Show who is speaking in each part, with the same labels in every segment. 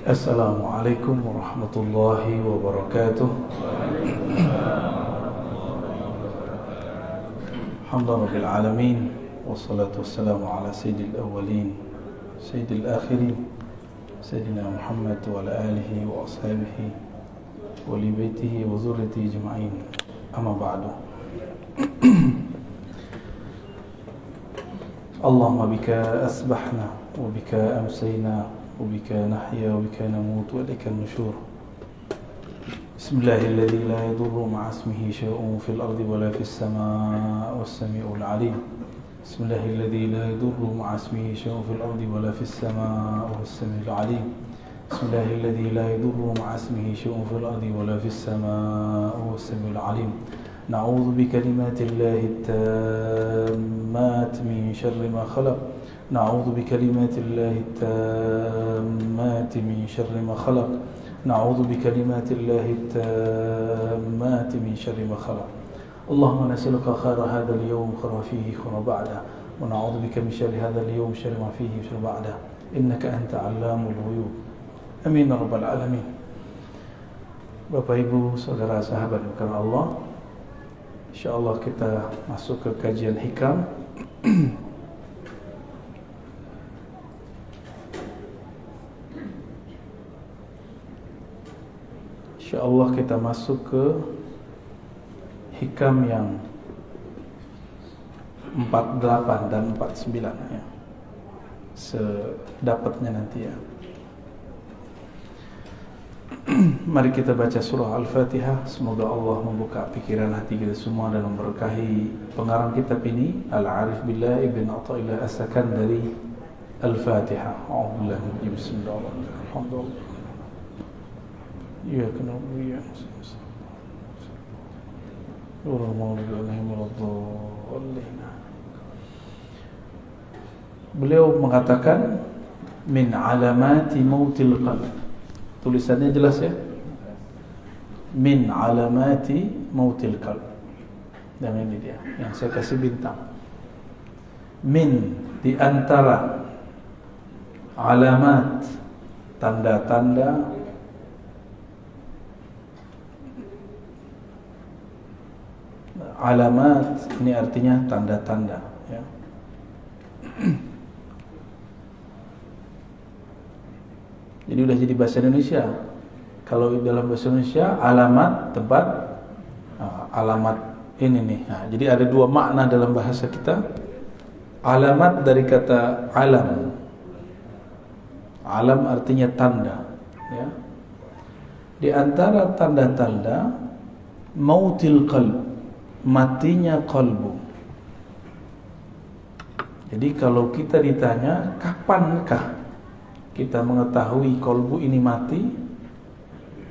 Speaker 1: Assalamualaikum warahmatullahi wabarakatuh. Alhamdulillahirabbil alamin wassalatu wassalamu ala sayyidil awwalin sayyidil akhirin sayyidina Muhammad wa ala alihi wa ashabihi wa li baitihi wa dzurriyyatihi ajma'in. Amma ba'du. Allahumma bika asbahna wa bika amsayna وبك نحيا وبك نموت وإليك النشور. بسم الله الذي لا يضر مع اسمه شيء في الأرض ولا في السماء والسميع العليم. بسم الله الذي لا يضر مع اسمه شيء في الأرض ولا في السماء والسميع العليم. بسم الله الذي لا يضر مع اسمه شيء في الأرض ولا في السماء والسميع العليم. نعوذ بكلمات الله التامات من شر ما خلق. نعوذ بكلمات الله التامات من شر ما خلق. نعوذ بكلمات الله التامات من شر ما خلق. اللهم نسألك خير هذا اليوم خير فيه خير بعده ونعوذ بك من شر هذا اليوم شر ما فيه شر بعده إنك أنت علام الغيوب. Amin ya rabbal alamin. Bapak Ibu, saudara sahabat karena Allah, insyaallah kita masuk ke kajian hikam. InsyaAllah kita masuk ke hikam yang 48 dan 49 ya. Sedapatnya nanti ya. Mari kita baca surah Al-Fatihah. Semoga Allah membuka pikiran hati kita semua dan memberkahi pengarang kitab ini, Al-Arif Billah Ibn Athaillah As-Sakandari. Al-Fatihah. A'udzubillahi bismillahirrahmanirrahim. Alhamdulillah. إياك نعبد وإياك نستعين غير المغضوب عليهم ولا الضالين. Beliau mengatakan min alamati mautil qalb. Tulisannya jelas ya? Min alamati mautil qalb. Dan ini dia yang saya kasih bintang. Min, di antara alamat, tanda-tanda alamat ini artinya tanda-tanda ya. Jadi udah jadi bahasa Indonesia. Kalau dalam bahasa Indonesia alamat tempat, alamat ini nih. Nah, jadi ada dua makna dalam bahasa kita. Alamat dari kata alam. Alam artinya tanda ya. Di antara tanda-tanda mautil qalb, matinya kalbu. Jadi kalau kita ditanya kapankah kita mengetahui kalbu ini mati,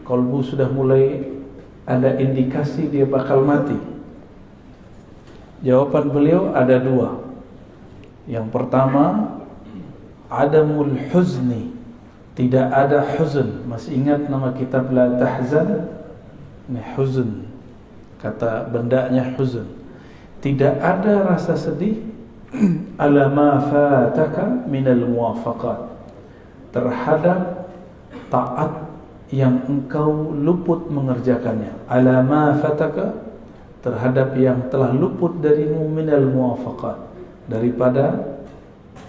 Speaker 1: kalbu sudah mulai ada indikasi dia bakal mati, jawaban beliau ada dua. Yang pertama, adamul huzni, tidak ada huzn. Masih ingat nama kitab La Tahzan? Ini huzn, kata bendanya huzn. Tidak ada rasa sedih ala ma fataka minal muwafaqat, terhadap taat yang engkau luput mengerjakannya. Ala ma fataka, terhadap yang telah luput darimu minal muwafaqat, daripada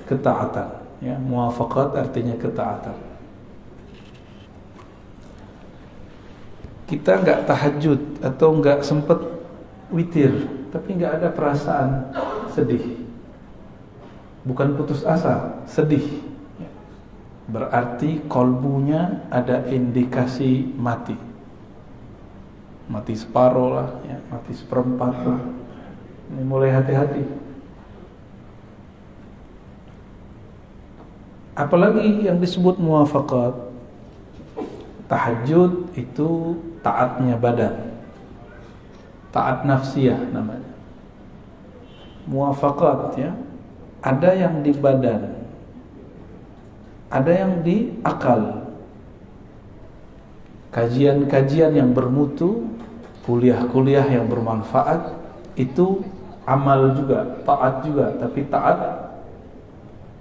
Speaker 1: ketaatan ya. Muwafaqat artinya ketaatan. Kita enggak tahajud atau enggak sempat witir, tapi enggak ada perasaan sedih, bukan putus asa, sedih, berarti kolbunya ada indikasi mati. Mati separuh lah ya, mati seperempat lah. Ini mulai hati-hati. Apalagi yang disebut muwafaqat. Tahajud itu taatnya badan, taat nafsiyah namanya. Muwafaqat ya, ada yang di badan, ada yang di akal. Kajian-kajian yang bermutu, kuliah-kuliah yang bermanfaat, itu amal juga, taat juga, tapi taat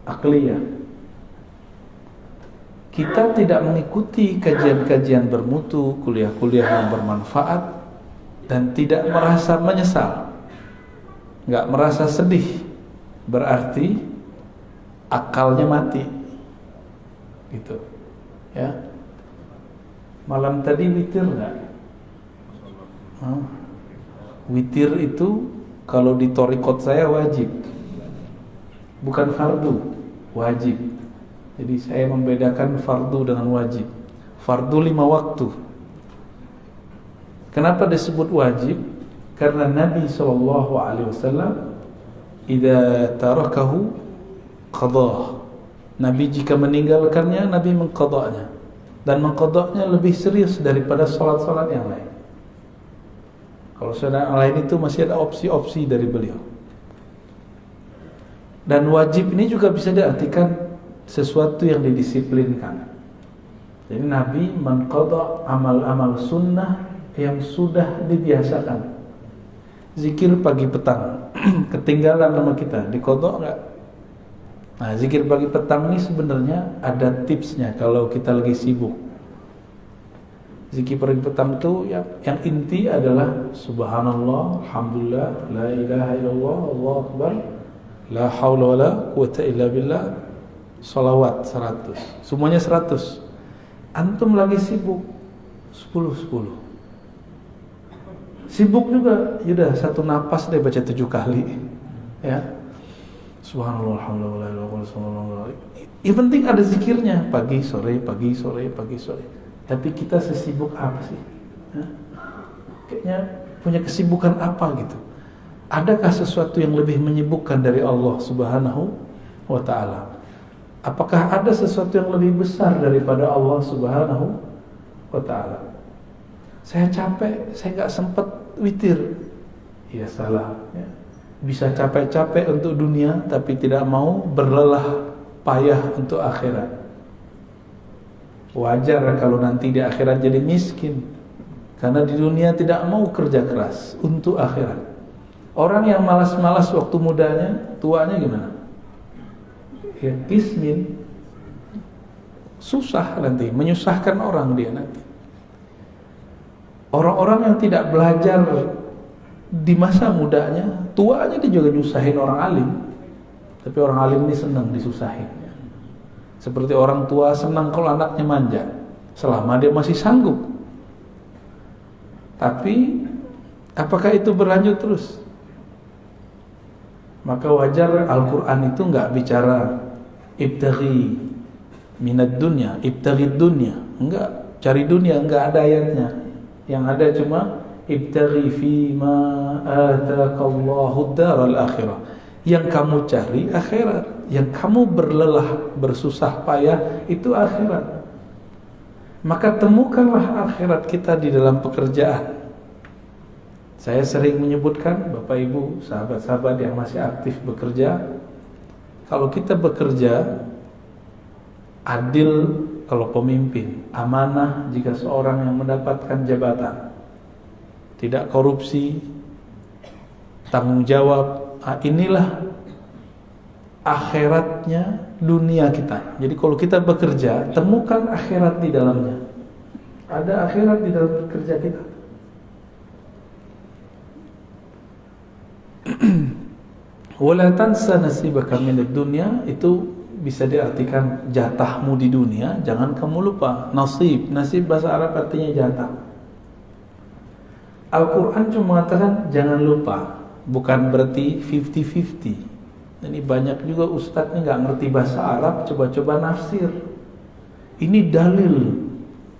Speaker 1: akliyah. kita tidak mengikuti kajian-kajian bermutu, kuliah-kuliah yang bermanfaat, dan tidak merasa menyesal, nggak merasa sedih, berarti akalnya mati, gitu, ya. Malam tadi witir nggak? Witir itu kalau di thariqat saya wajib, bukan fardu, wajib. Jadi saya membedakan fardu dengan wajib. Fardu 5 waktu. Kenapa disebut wajib? Karena Nabi SAW idza tarakahu qadah. Nabi jika meninggalkannya, Nabi mengqadanya. Dan mengqadanya lebih serius daripada salat-salat yang lain. Kalau salat yang lain itu masih ada opsi-opsi dari beliau. Dan wajib ini juga bisa diartikan sesuatu yang didisiplinkan. Jadi Nabi mengqada amal-amal sunnah yang sudah dibiasakan. Zikir pagi petang ketinggalan sama kita, diqada enggak? Nah, zikir pagi petang ini sebenarnya ada tipsnya kalau kita lagi sibuk. Zikir pagi petang itu yang inti adalah subhanallah, alhamdulillah, la ilaha illallah, Allahu akbar, la haula wala quwata illa billah, salawat 100. Semuanya 100. Antum lagi sibuk 10. Sibuk juga, yaudah satu napas deh baca 7 kali, ya. Subhanallah, alhamdulillah, subhanallah. Yang penting ada zikirnya pagi sore, pagi sore, pagi sore. Tapi kita sesibuk apa sih? Kayaknya punya kesibukan apa gitu? Adakah sesuatu yang lebih menyibukkan dari Allah Subhanahu wa Ta'ala? Apakah ada sesuatu yang lebih besar daripada Allah Subhanahu wa Ta'ala? Saya capek, saya nggak sempat witir. Ya salah, ya. Bisa capek-capek untuk dunia tapi tidak mau berlelah payah untuk akhirat. Wajar kalau nanti di akhirat jadi miskin, karena di dunia tidak mau kerja keras untuk akhirat. Orang yang malas-malas waktu mudanya, tuanya gimana? Ya kismin, susah nanti, menyusahkan orang dia nanti. Orang-orang yang tidak belajar di masa mudanya, tuanya dia juga nyusahin orang alim. Tapi orang alim ini senang disusahin. Seperti orang tua senang kalau anaknya manja, selama dia masih sanggup. Tapi apakah itu berlanjut terus? Maka wajar Al-Quran itu enggak bicara ibtaghi minad dunya, ibtaghi dunya, enggak, cari dunia, enggak ada ayatnya. Yang ada cuma ibtaghi fima ataqallahu daral akhirah. Yang kamu cari akhirat, yang kamu berlelah, bersusah payah itu akhirat. Maka temukanlah akhirat kita di dalam pekerjaan. Saya sering menyebutkan, Bapak Ibu, sahabat-sahabat yang masih aktif bekerja, kalau kita bekerja adil kalau pemimpin, amanah jika seorang yang mendapatkan jabatan, tidak korupsi, tanggung jawab, inilah akhiratnya dunia kita. Jadi kalau kita bekerja, temukan akhirat di dalamnya. Ada akhirat di dalam kerja kita. Wala tansa nasibaka minad dunya, itu bisa diartikan jatahmu di dunia, jangan kamu lupa. Nasib bahasa Arab artinya jatah. Al-Quran cuma mengatakan jangan lupa, bukan berarti 50-50. Ini banyak juga ustadz ini gak ngerti bahasa Arab, coba-coba nafsir. Ini dalil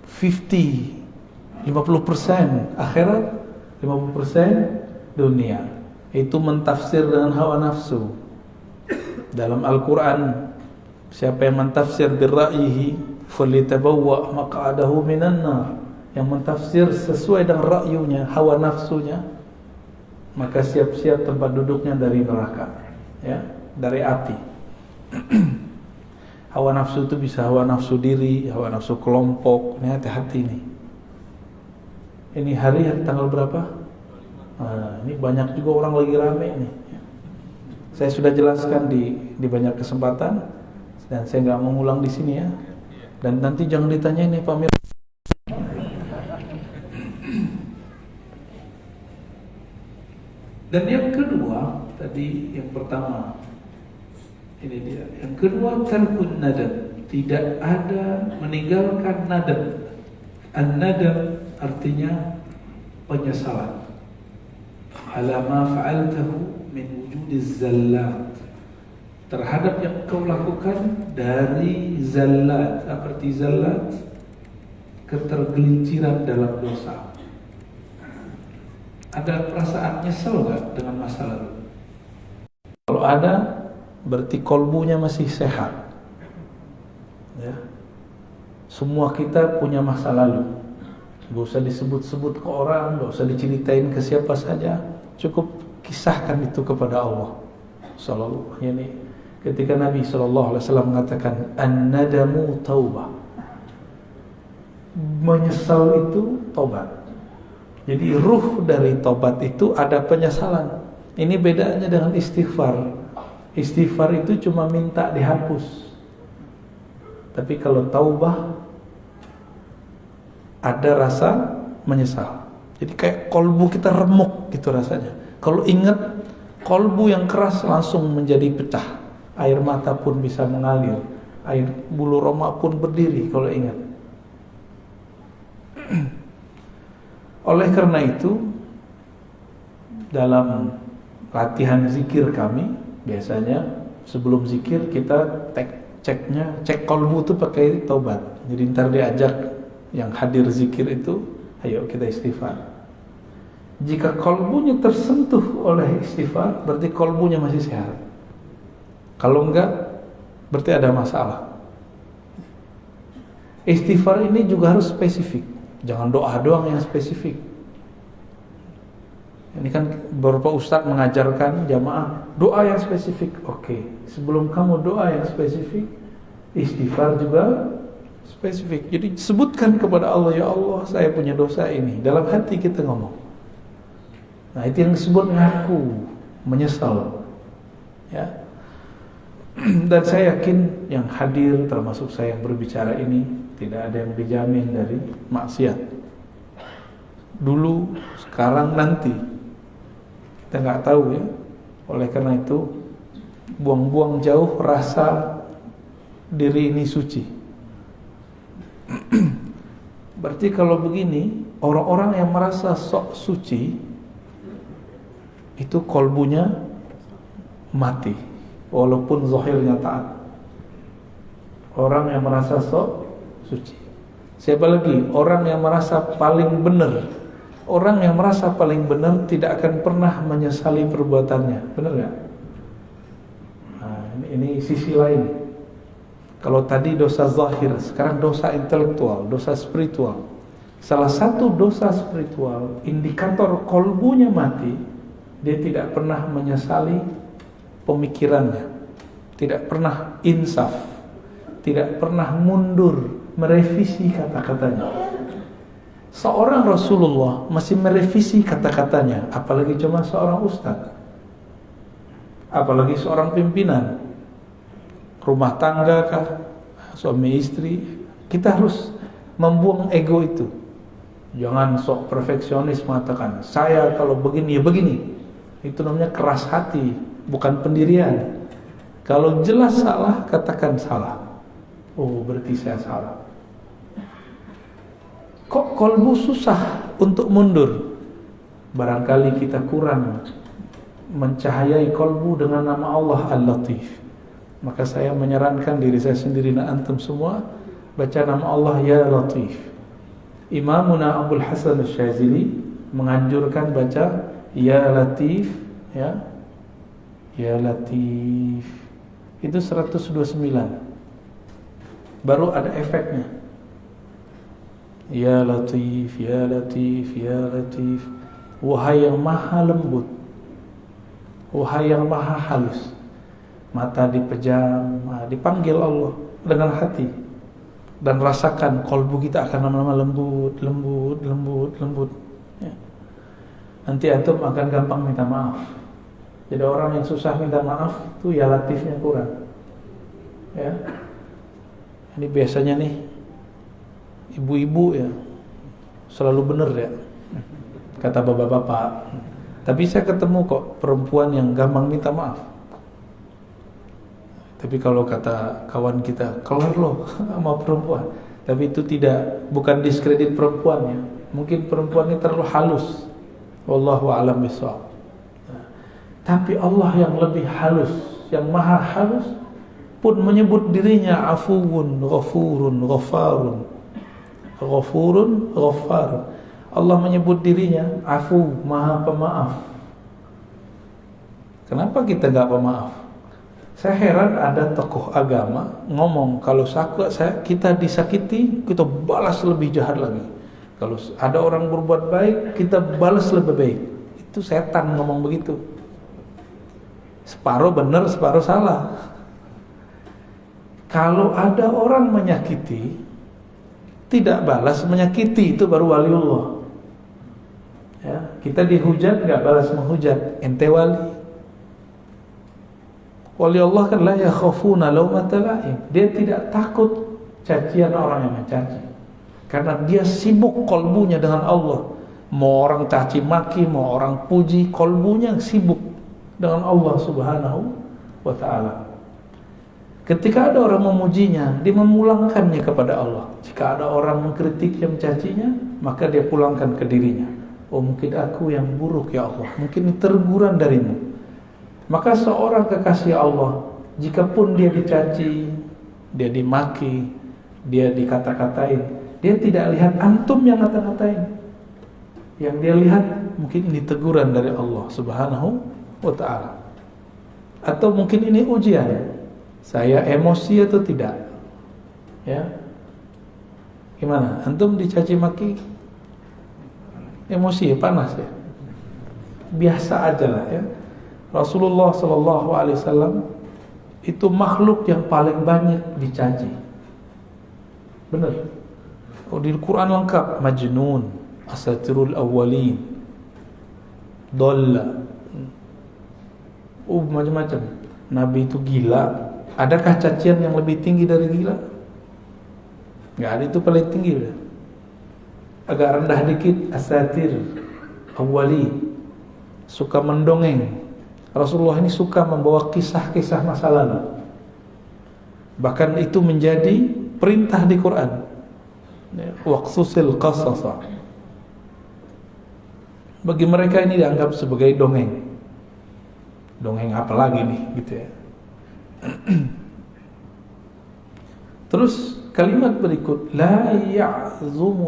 Speaker 1: 50% akhirat, 50% dunia. Itu mentafsir dengan hawa nafsu. Dalam Al-Quran, siapa yang mentafsir birra'yihi falyatabawwa maq'adahu minan nar, yang mentafsir sesuai dengan ra'yunya, hawa nafsunya, maka siap-siap tempat duduknya dari neraka, ya, dari api. Hawa nafsu itu bisa hawa nafsu diri, hawa nafsu kelompok. Ini hati-hati nih. Ini hari tanggal berapa? Nah, ini banyak juga orang lagi rame nih. Saya sudah jelaskan di banyak kesempatan dan saya nggak mengulang di sini ya. Dan nanti jangan ditanya ini Pak Mir. Dan yang kedua, tadi yang pertama, ini dia. Yang kedua, tarkun nadam. Tidak ada meninggalkan nadam. An-nadam artinya penyesalan. Ala ma fa'altahu min wujudiz zallat. Terhadap yang kau lakukan dari zallat. Apa arti zallat? Ketergelinciran dalam dosa. Ada perasaan nyesel gak dengan masa lalu? Kalau ada, berarti kolbunya masih sehat. Ya. Semua kita punya masa lalu. Gak usah disebut-sebut ke orang, gak usah diceritain ke siapa saja. Cukup kisahkan itu kepada Allah. Ini ketika Nabi SAW mengatakan an-nadamu taubah. Menyesal itu taubat. Jadi ruh dari taubat itu ada penyesalan. Ini bedanya dengan istighfar. Istighfar itu cuma minta dihapus. Tapi kalau taubah ada rasa menyesal. Jadi kayak kolbu kita remuk gitu rasanya. Kalau ingat, kolbu yang keras langsung menjadi pecah. Air mata pun bisa mengalir. Air bulu roma pun berdiri kalau ingat. Oleh karena itu, dalam latihan zikir kami, biasanya sebelum zikir kita cek kolbu itu pakai taubat. Jadi ntar diajak yang hadir zikir itu, ayo kita istighfar. Jika kolbunya tersentuh oleh istighfar, berarti kolbunya masih sehat. Kalau enggak, berarti ada masalah. Istighfar ini juga harus spesifik. Jangan doa doang yang spesifik. Ini kan beberapa ustadz mengajarkan jamaah doa yang spesifik. Oke, sebelum kamu doa yang spesifik, istighfar juga spesifik. Jadi sebutkan kepada Allah, ya Allah, saya punya dosa ini. Dalam hati kita ngomong. Nah, itu yang disebut ngaku, menyesal. Ya. Dan saya yakin yang hadir termasuk saya yang berbicara ini tidak ada yang dijamin dari maksiat. Dulu, sekarang, nanti. Kita nggak tahu ya. Oleh karena itu, buang-buang jauh rasa diri ini suci. Berarti kalau begini, orang-orang yang merasa sok suci, itu kolbunya mati, walaupun zahirnya taat. Orang yang merasa sok suci. Siapa lagi? Orang yang merasa paling benar. Orang yang merasa paling benar tidak akan pernah menyesali perbuatannya. Benar gak? Nah, ini sisi lain. Kalau tadi dosa zahir, sekarang dosa intelektual, dosa spiritual. Salah satu dosa spiritual, indikator kolbunya mati, dia tidak pernah menyesali pemikirannya, tidak pernah insaf, tidak pernah mundur merevisi kata-katanya. Seorang Rasulullah masih merevisi kata-katanya, apalagi cuma seorang ustaz, apalagi seorang pimpinan rumah tangga kah, suami istri. Kita harus membuang ego itu. Jangan sok perfeksionis mengatakan saya kalau begini ya begini. Itu namanya keras hati, bukan pendirian. Kalau jelas salah, katakan salah. Oh, berarti saya salah. Kok kolbu susah untuk mundur? Barangkali kita kurang mencahayai kolbu dengan nama Allah Al-Latif. Maka saya menyarankan diri saya sendiri dan antum semua baca nama Allah Ya Latif. Imamuna Abdul Hasan Asy-Syadzili menganjurkan baca Ya Latif, ya. Ya Latif. Itu 129. Baru ada efeknya. Ya Latif, Ya Latif, Ya Latif. Wahai yang maha lembut, wahai yang maha halus. Mata dipejam, dipanggil Allah dengan hati. Dan rasakan kolbu kita akan lama-lama lembut, lembut, lembut, lembut ya. Nanti antum akan gampang minta maaf. Jadi orang yang susah minta maaf itu ya latifnya kurang ya. Ini biasanya nih ibu-ibu ya selalu benar ya, kata bapak-bapak. Tapi saya ketemu kok perempuan yang gampang minta maaf. Tapi kalau kata kawan kita, kelar loh sama perempuan. Tapi itu bukan diskredit perempuannya. Mungkin perempuan ini terlalu halus. Wallahu a'lam bishawab. Tapi Allah yang lebih halus, yang maha halus pun menyebut dirinya afuwun, ghafurun, ghafarun. Ghafurun, ghafar. Allah menyebut dirinya afu, maha pemaaf. Kenapa kita gak pemaaf? Saya heran ada tokoh agama ngomong kalau kita disakiti, kita balas lebih jahat lagi. Kalau ada orang berbuat baik, kita balas lebih baik. Itu setan ngomong begitu. Separuh benar, separuh salah. Kalau ada orang menyakiti, tidak balas menyakiti, itu baru waliullah. Ya, kita dihujat nggak balas menghujat, ente wali. Wali Allah kan la yakhafuna laumata laim. Dia tidak takut cacian orang yang mencaci. Karena dia sibuk kolbunya dengan Allah. Mau orang caci maki, mau orang puji, kolbunya sibuk dengan Allah Subhanahu wa ta'ala. Ketika ada orang memujinya, dia memulangkannya kepada Allah. Jika ada orang mengkritik yang mencacinya, maka dia pulangkan ke dirinya. Oh, mungkin aku yang buruk ya Allah, mungkin teguran darimu. Maka seorang kekasih Allah, jikapun dia dicaci, dia dimaki, dia dikata-katain, dia tidak lihat antum yang kata-katain. Yang dia lihat mungkin ini teguran dari Allah Subhanahu wa ta'ala. Atau mungkin ini ujian. Saya emosi atau tidak? Ya. Gimana? Antum dicaci maki? Emosi ya, panas ya. Biasa aja lah ya. Rasulullah SAW itu makhluk yang paling banyak dicaci. Benar. Oh, di Quran lengkap, majnun, asatirul awwalin, dhalla. Macam-macam. Nabi itu gila. Adakah cacian yang lebih tinggi dari gila? Enggak ada, itu paling tinggi udah. Agak rendah dikit, asatir awwalin, suka mendongeng. Rasulullah ini suka membawa kisah-kisah masa lalu. Bahkan itu menjadi perintah di Quran. Waqsusil qasasa. Bagi mereka ini dianggap sebagai dongeng. Dongeng apa lagi nih gitu ya. Terus kalimat berikut, la ya'zum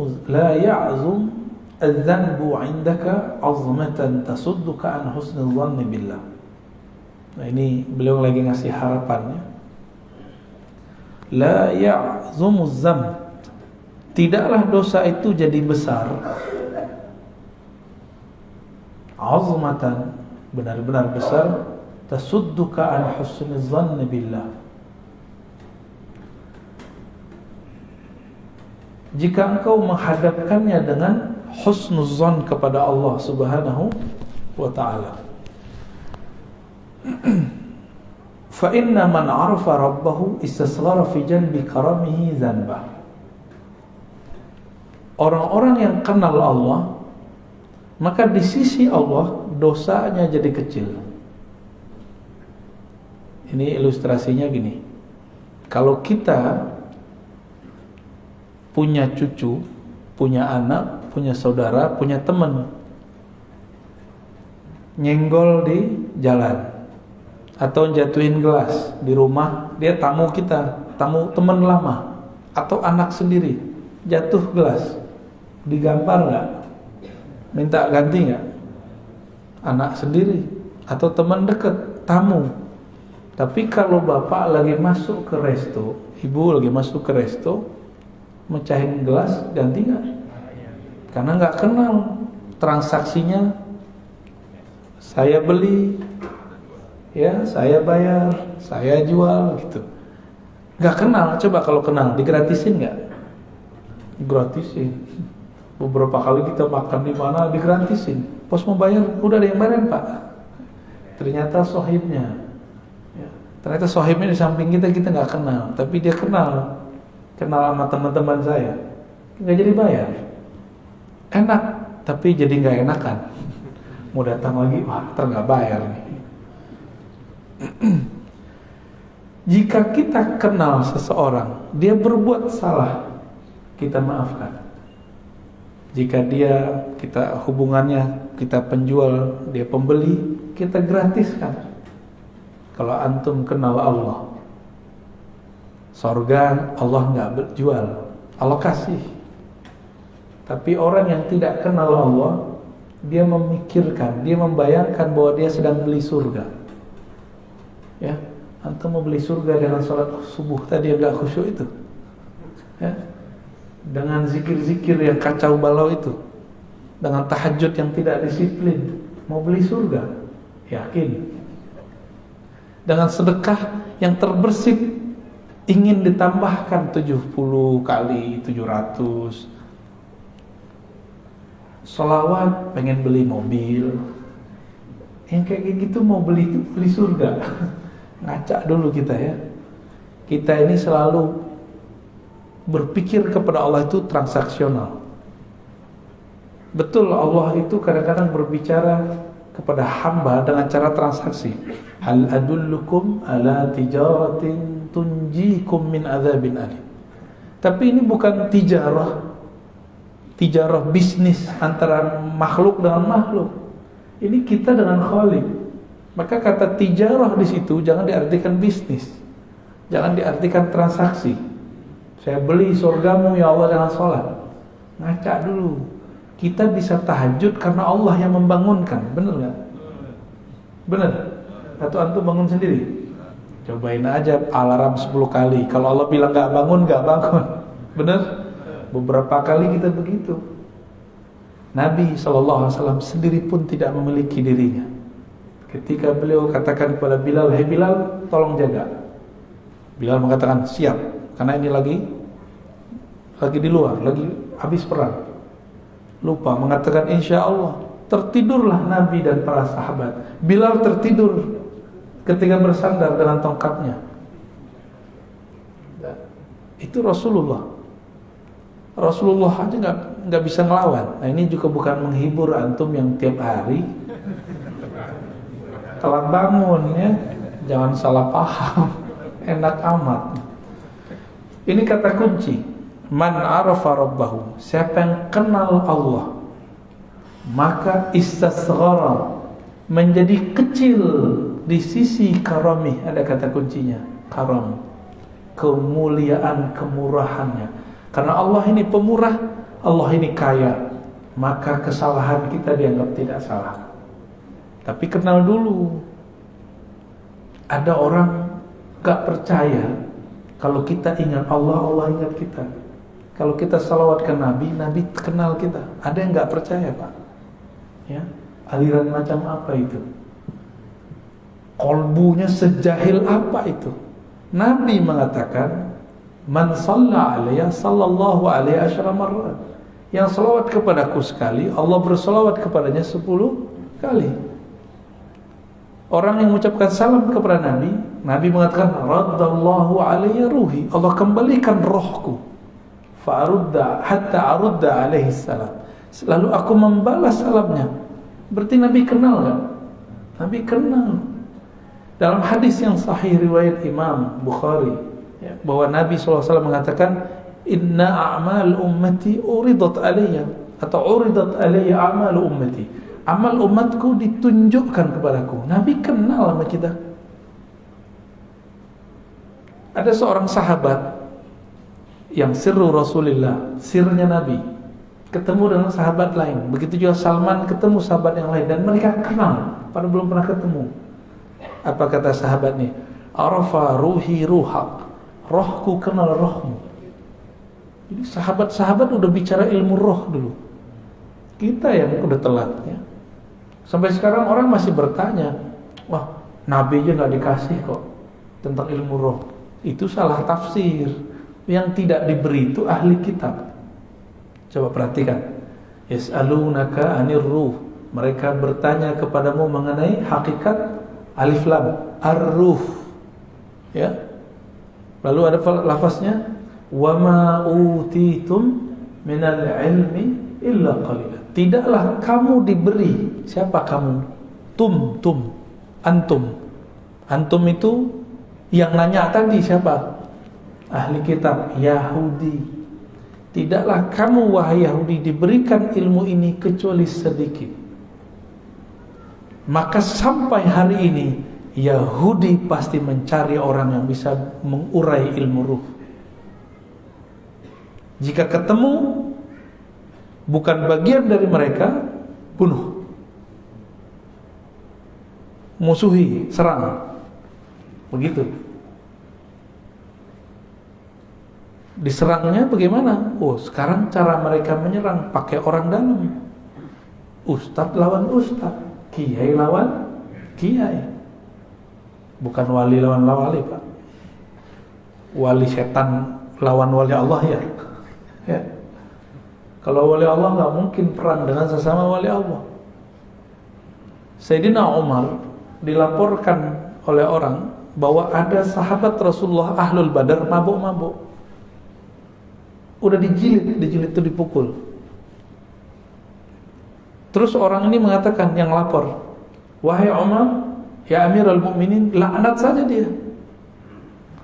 Speaker 1: الذنب عندك عظمة تصدك عن حسن الظن بالله. Nah, ini beliau lagi ngasih harapannya. La ya'zumu dzamb, tidaklah dosa itu jadi besar. Azmatan, benar-benar besar. Tasudduka an husni dzanni billah. Jika engkau menghadapkannya dengan husnuzan kepada Allah Subhanahu wa ta'ala. Fa inna man 'arafa rabbahu istasghara fi janbi karamihi dzanbah. Orang-orang yang kenal Allah, maka di sisi Allah dosanya jadi kecil. Ini ilustrasinya gini. Kalau kita punya cucu, punya anak, punya saudara, punya teman, nyenggol di jalan atau jatuhin gelas di rumah, dia tamu kita, tamu teman lama atau anak sendiri, jatuh gelas, digampar nggak? Minta ganti nggak? Anak sendiri atau teman dekat, tamu. Tapi kalau bapak lagi masuk ke resto, ibu lagi masuk ke resto, mecahin gelas, ganti nggak? Karena nggak kenal transaksinya. Saya beli, ya saya bayar, saya jual gitu. Nggak kenal. Coba kalau kenal, digratisin nggak? Gratisin. Beberapa kali kita makan di mana digratisin. Pos mau bayar, udah ada yang bayar pak. Ternyata sohibnya. Ya. Ternyata sohibnya di samping kita nggak kenal, tapi dia kenal. kenal sama teman-teman saya, nggak jadi bayar. Enak, tapi jadi nggak enakan. Mau datang lagi, wah nggak bayar nih. Jika kita kenal seseorang, dia berbuat salah, kita maafkan. Jika kita hubungannya, kita penjual, dia pembeli, kita gratiskan. Kalau antum kenal Allah, surga Allah nggak berjual, Allah kasih. Tapi orang yang tidak kenal Allah, dia memikirkan, dia membayangkan bahwa dia sedang beli surga. Ya, antum mau beli surga dengan sholat subuh tadi yang gak khusyuk itu, ya, dengan zikir-zikir yang kacau balau itu, dengan tahajud yang tidak disiplin, mau beli surga, yakin? Dengan sedekah yang terbersih, ingin ditambahkan 70 kali 700. Sholawat pengen beli mobil, yang kayak gitu mau beli surga. Ngaca dulu kita ya. Kita ini selalu berpikir kepada Allah itu transaksional. Betul, Allah itu kadang-kadang berbicara kepada hamba dengan cara transaksi. Hal adullukum ala tijaratin tunjikum min adzabin alim. Tapi ini bukan tijarah bisnis antara makhluk dengan makhluk. Ini kita dengan Khalik. Maka kata tijarah di situ jangan diartikan bisnis, jangan diartikan transaksi. Saya beli surgamu ya Allah dengan sholat. Ngaca dulu. Kita bisa tahajud karena Allah yang membangunkan, benar nggak? Benar? Atau antum bangun sendiri? Cobain aja alarm 10 kali. Kalau Allah bilang nggak bangun, benar? Beberapa kali kita begitu. Nabi SAW sendiri pun tidak memiliki dirinya. Ketika beliau katakan kepada Bilal, "Hei Bilal, tolong jaga." Bilal mengatakan, "Siap." Karena ini lagi di luar, lagi habis perang. Lupa mengatakan insya Allah. Tertidurlah Nabi dan para sahabat. Bilal tertidur ketika bersandar dengan tongkatnya. Itu Rasulullah aja nggak bisa ngelawan. Nah, ini juga bukan menghibur antum yang tiap hari telat bangun ya. Jangan salah paham. Enak amat. Ini kata kunci. Man arafa rabbahu. Siapa yang kenal Allah, maka istasghara, menjadi kecil di sisi karamih. Ada kata kuncinya, karam, kemuliaan, kemurahannya. Karena Allah ini pemurah, Allah ini kaya, maka kesalahan kita dianggap tidak salah. Tapi kenal dulu. Ada orang gak percaya kalau kita ingat Allah, Allah ingat kita. Kalau kita salawat ke Nabi, Nabi kenal kita. Ada yang gak percaya, Pak? Ya, aliran macam apa itu? Kolbunya sejahil apa itu? Nabi mengatakan, "Man shalla alayya sallallahu alaihi asyara marrat." Yang salawat kepadaku sekali, Allah bersalawat kepadanya 10 kali. Orang yang mengucapkan salam kepada Nabi, Nabi mengatakan, "Raddallahu alayya ruhi." Allah kembalikan rohku. Fa'arudda hatta arudda alaihi salam. Lalu aku membalas salamnya. Berarti Nabi kenal gak? Nabi kenal. Dalam hadis yang sahih riwayat Imam Bukhari, ya, bahwa Nabi SAW mengatakan, "Inna a'mal ummati uridat alayya," atau uridat alayya a'mal ummati. Amal umatku ditunjukkan kepadaku. Nabi kenal sama kita. Ada seorang sahabat yang sirru Rasulullah, sirnya Nabi, ketemu dengan sahabat lain. Begitu juga Salman ketemu sahabat yang lain, dan mereka kenal, padahal belum pernah ketemu. Apa kata sahabat nih? "Arafa ruhi ruhak." Rohku kenal rohmu. Jadi sahabat-sahabat udah bicara ilmu roh dulu. Kita yang udah telat ya. Sampai sekarang orang masih bertanya, "Wah, Nabi aja gak dikasih kok tentang ilmu roh." Itu salah tafsir. Yang tidak diberi itu ahli kitab. Coba perhatikan. Yas'alunaka 'anir ruh. Mereka bertanya kepadamu mengenai hakikat alif lam ar-ruh. Ya. Lalu ada lafaznya wa ma utitum minal ilmi illa qalila. Tidaklah kamu diberi. Siapa kamu? Antum itu yang nanya tadi siapa? Ahli kitab Yahudi. Tidaklah kamu wahai Yahudi diberikan ilmu ini kecuali sedikit. Maka sampai hari ini Yahudi pasti mencari orang yang bisa mengurai ilmu ruh. Jika ketemu bukan bagian dari mereka, bunuh, musuhi, serang. Begitu. Diserangnya bagaimana? Oh, sekarang cara mereka menyerang pakai orang dalam. Ustadz lawan ustadz, kiai lawan kiai. Bukan wali lawan wali, Pak. Wali setan lawan wali Allah ya. Ya. Kalau wali Allah nggak mungkin perang dengan sesama wali Allah. Sayyidina Umar dilaporkan oleh orang bahwa ada sahabat Rasulullah Ahlul Badar mabuk-mabuk. Udah dijilid itu dipukul. Terus orang ini mengatakan, yang lapor, wahai Umar, ya Amirul Mukminin, laknat saja dia.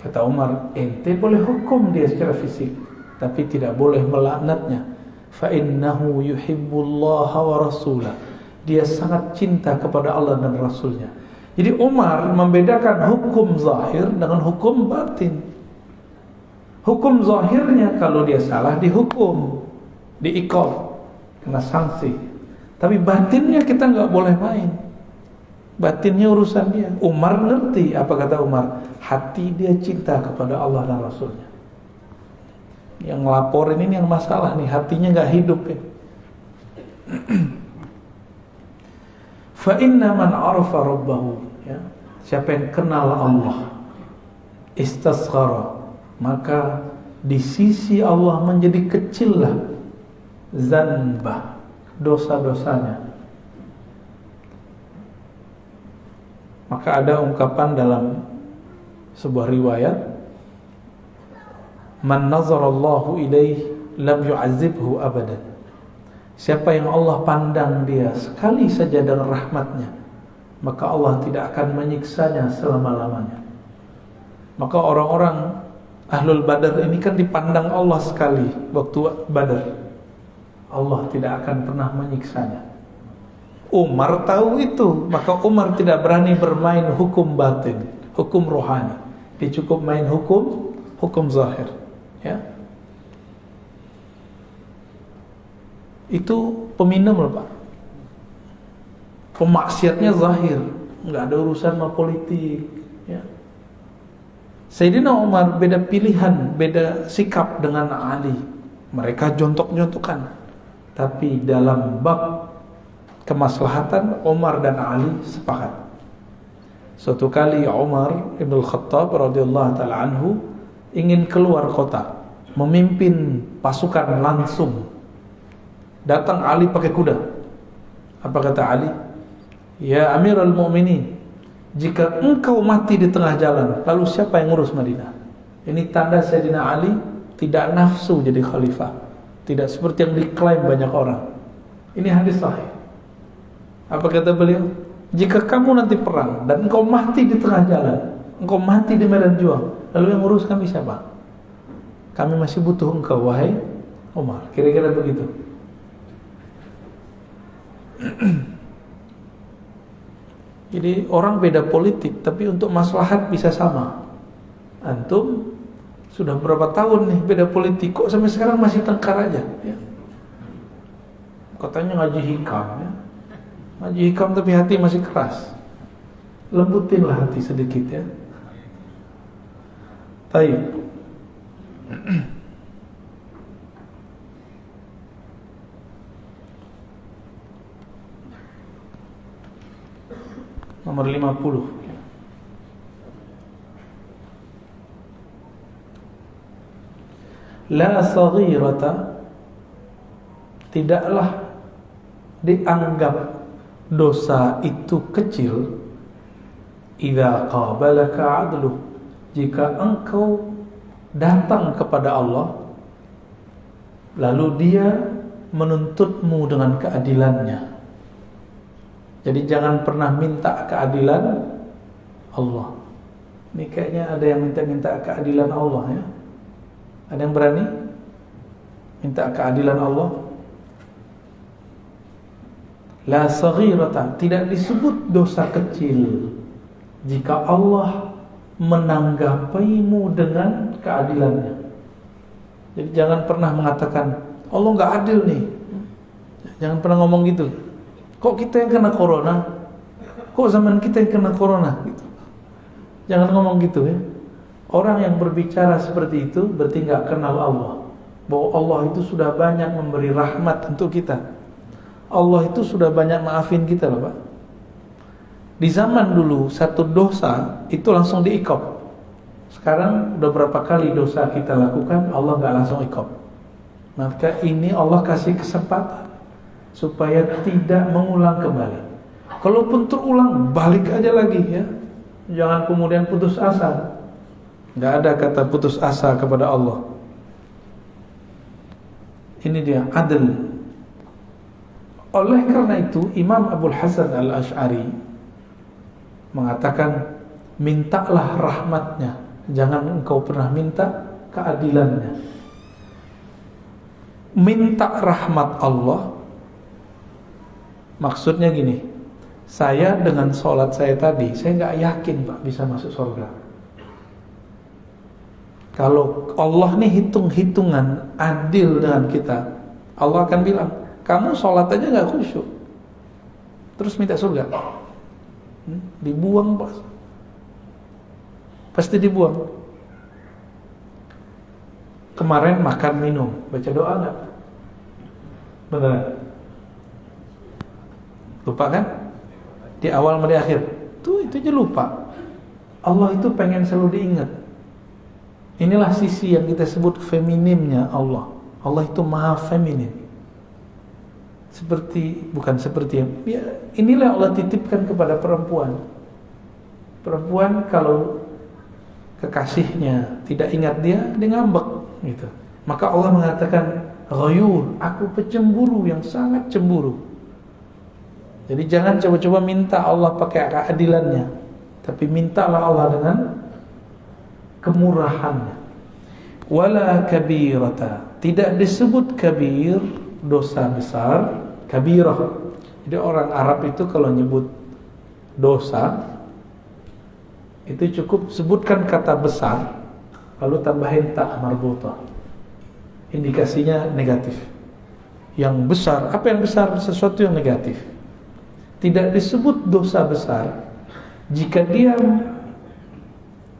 Speaker 1: Kata Umar, ente boleh hukum dia secara fisik, tapi tidak boleh melaknatnya. Fa innahu yuhibbullaha wa rasulah. Dia sangat cinta kepada Allah dan Rasulnya. Jadi Umar membedakan hukum zahir dengan hukum batin. Hukum zahirnya kalau dia salah dihukum, diiqab, kena sanksi. Tapi batinnya kita nggak boleh main. Batinnya urusan dia. Umar ngerti apa kata Umar. Hati dia cinta kepada Allah dan Rasulnya. Yang ngelaporin ini yang masalah nih, hatinya nggak hidup ya. Fa inna man arafa rabbahu, ya. Siapa yang kenal Allah, istasghara, maka di sisi Allah menjadi kecillah zanbah, dosa-dosanya. Maka ada ungkapan dalam sebuah riwayat, man nazarallahu ilaih lam yu'azibhu abadan. Siapa yang Allah pandang dia sekali saja dengan rahmatnya, maka Allah tidak akan menyiksanya selama-lamanya. Maka orang-orang Ahlul Badar ini kan dipandang Allah sekali waktu Badar. Allah tidak akan pernah menyiksanya. Umar tahu itu, maka Umar tidak berani bermain hukum batin, hukum rohani. Dia cukup main hukum zahir, ya. Itu peminum loh, Pak. Pemaksiatnya zahir, nggak ada urusan sama politik, ya. Sayyidina Umar beda pilihan, beda sikap dengan Ali. Mereka jontok-jontokan, tapi dalam bab kemaslahatan Umar dan Ali sepakat. Suatu kali Umar Ibn Khattab radhiyallahu ta'ala anhu ingin keluar kota, memimpin pasukan langsung. Datang Ali pakai kuda. Apa kata Ali? Ya Amirul Mukminin, jika engkau mati di tengah jalan, lalu siapa yang ngurus Madinah? Ini tanda Sayyidina Ali tidak nafsu jadi khalifah, tidak seperti yang diklaim banyak orang. Ini hadis sahih. Apa kata beliau? Jika kamu nanti perang dan engkau mati di tengah jalan, engkau mati di medan juang, lalu yang ngurus kami siapa? Kami masih butuh engkau, wahai Umar. Kira-kira begitu. Jadi orang beda politik, tapi untuk maslahat bisa sama. Antum sudah berapa tahun nih beda politik, kok sampai sekarang masih tengkar aja, ya? Katanya ngaji hikam, ya. Ngaji hikam tapi hati masih keras. Lembutinlah hati sedikit, ya. Baik. Nomor 50. La saghirata, tidaklah dianggap dosa itu kecil idza qabalaka adlu, jika engkau datang kepada Allah, lalu dia menuntutmu dengan keadilannya. Jadi jangan pernah minta keadilan Allah. Ini kayaknya ada yang minta keadilan Allah ya. Ada yang berani minta keadilan Allah? La saghirata, tidak disebut dosa kecil jika Allah menanggapimu dengan keadilannya. Jadi jangan pernah mengatakan Allah nggak adil nih. Jangan pernah ngomong gitu. Kok kita yang kena corona? Kok zaman kita yang kena corona? Gitu. Jangan ngomong gitu ya. Orang yang berbicara seperti itu berarti nggak kenal Allah. Bahwa Allah itu sudah banyak memberi rahmat untuk kita. Allah itu sudah banyak maafin kita loh Pak. Di zaman dulu satu dosa itu langsung diikop. Sekarang udah berapa kali dosa kita lakukan Allah nggak langsung ikop. Maka ini Allah kasih kesempatan supaya tidak mengulang kembali. Kalaupun terulang balik aja lagi ya. Jangan kemudian putus asa. Nggak ada kata putus asa kepada Allah. Ini dia adil. Oleh karena itu Imam Abul Hasan Al-Asy'ari mengatakan, mintalah rahmatnya, jangan engkau pernah minta keadilannya. Minta rahmat Allah maksudnya gini, saya dengan sholat saya tadi, saya gak yakin Pak bisa masuk surga. Kalau Allah nih hitung-hitungan adil dengan kita, Allah akan bilang, kamu sholat aja gak khusyuk, terus minta surga. Dibuang Pak. Pasti dibuang. Kemarin makan minum, baca doa gak? Beneran? Lupa kan? Di awal sama di akhir. Itu aja lupa. Allah itu pengen selalu diingat. Inilah sisi yang kita sebut feminimnya Allah. Allah itu maha feminin. Bukan seperti ya, inilah Allah titipkan kepada perempuan. Perempuan kalau kekasihnya tidak ingat dia ngambek gitu. Maka Allah mengatakan ghayur, aku pecemburu yang sangat cemburu. Jadi jangan coba-coba minta Allah pakai keadilannya, tapi mintalah Allah dengan kemurahannya. Wala kabirata, tidak disebut kabir dosa besar, kabirah. Jadi orang Arab itu kalau nyebut dosa itu cukup sebutkan kata besar lalu tambahin ta marbutah. Indikasinya negatif. Yang besar, apa yang besar? Sesuatu yang negatif. Tidak disebut dosa besar jika dia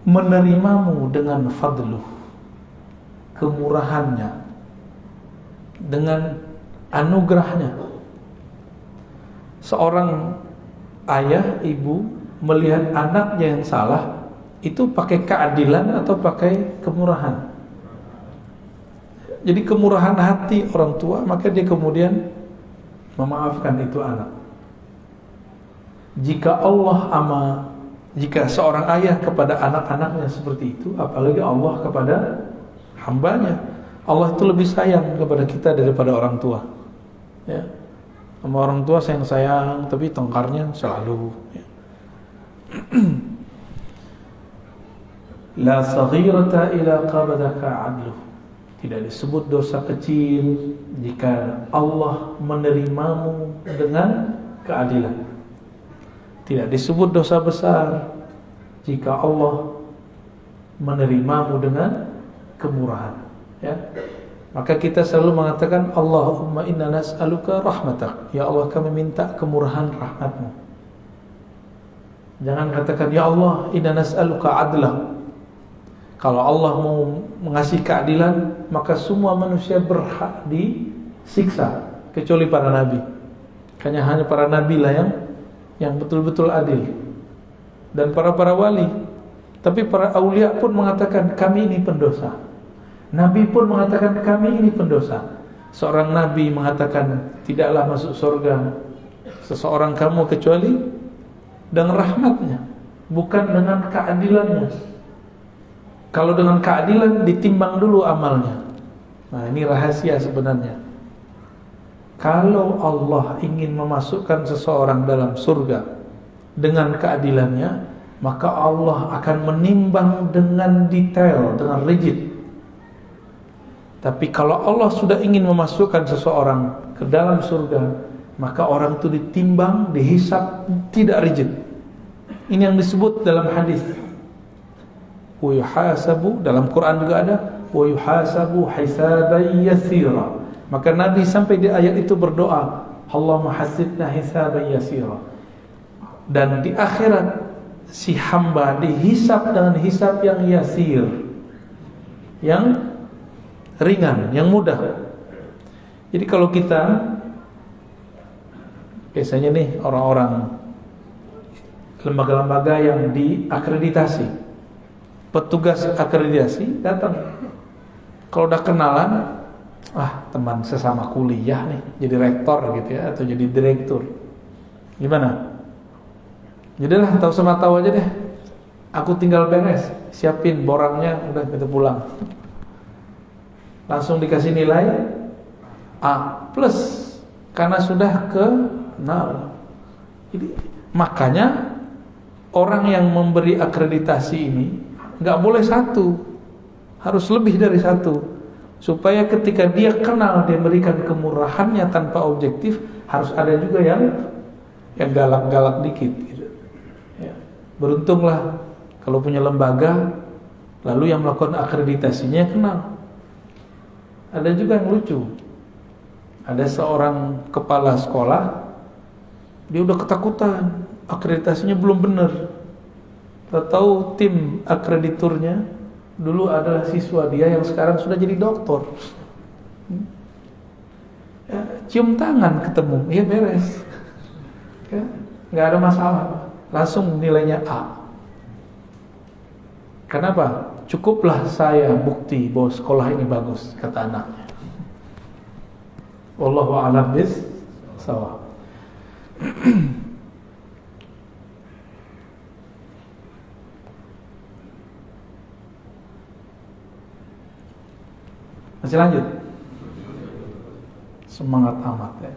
Speaker 1: menerimamu dengan fadluh, kemurahannya, dengan anugerahnya. Seorang ayah, ibu melihat anaknya yang salah, itu pakai keadilan atau pakai kemurahan? Jadi kemurahan hati orang tua, maka dia kemudian memaafkan itu anak. Jika seorang ayah kepada anak-anaknya seperti itu, apalagi Allah kepada hambanya. Allah itu lebih sayang kepada kita daripada orang tua. Ya. Sama orang tua sayang-sayang, tapi tengkarnya selalu. Ya. La saghirata ila qabadaka adluh. Tidak disebut dosa kecil jika Allah menerimamu dengan keadilan. Tidak disebut dosa besar jika Allah menerimamu dengan kemurahan. Ya. Maka kita selalu mengatakan Allahumma inna nas'aluka rahmatak. Ya Allah, kami minta kemurahan rahmatmu. Jangan katakan ya Allah inna nas'aluka adlah. Kalau Allah mau mengasih keadilan, maka semua manusia berhak disiksa kecuali para nabi. Hanya para nabi lah yang betul-betul adil, dan para wali. Tapi para aulia pun mengatakan kami ini pendosa. Nabi pun mengatakan kami ini pendosa. Seorang nabi mengatakan tidaklah masuk surga seseorang kamu kecuali dengan rahmatnya, bukan dengan keadilannya. Kalau dengan keadilan ditimbang dulu amalnya. Nah, ini rahasia sebenarnya. Kalau Allah ingin memasukkan seseorang dalam surga dengan keadilannya, maka Allah akan menimbang dengan detail, dengan rigid. Tapi kalau Allah sudah ingin memasukkan seseorang ke dalam surga, maka orang itu ditimbang, dihisab tidak rigid. Ini yang disebut dalam hadis. Wa yuhasabu, dalam Quran juga ada, wa yuhasabu hisaban yasira. Maka Nabi sampai di ayat itu berdoa, Allahumma hasibna hisaban yasira. Dan di akhirat si hamba dihisab dengan hisab yang yasir, yang ringan, yang mudah. Jadi kalau kita biasanya nih orang-orang lembaga-lembaga yang diakreditasi, petugas akreditasi datang, kalau udah kenalan, teman sesama kuliah nih, jadi rektor gitu ya, atau jadi direktur, gimana? Jadilah tahu sama tahu aja deh, aku tinggal beres, siapin borangnya, udah kita pulang. Langsung dikasih nilai A+, karena sudah kenal. Jadi makanya orang yang memberi akreditasi ini nggak boleh satu, harus lebih dari satu, supaya ketika dia kenal, dia berikan kemurahannya tanpa objektif. Harus ada juga yang galak-galak dikit gitu. Ya. Beruntunglah kalau punya lembaga, lalu yang melakukan akreditasinya kenal. Ada juga yang lucu. Ada seorang kepala sekolah, dia udah ketakutan, akreditasinya belum benar. Tahu tim akrediturnya dulu adalah siswa dia yang sekarang sudah jadi doktor. Ya, cium tangan ketemu, ya beres. Ya, nggak ada masalah, langsung nilainya A. Kenapa? Cukuplah saya bukti bahwa sekolah ini bagus, kata anaknya. Wallahu a'lam bis-shawab. Masih lanjut? Semangat amat ya.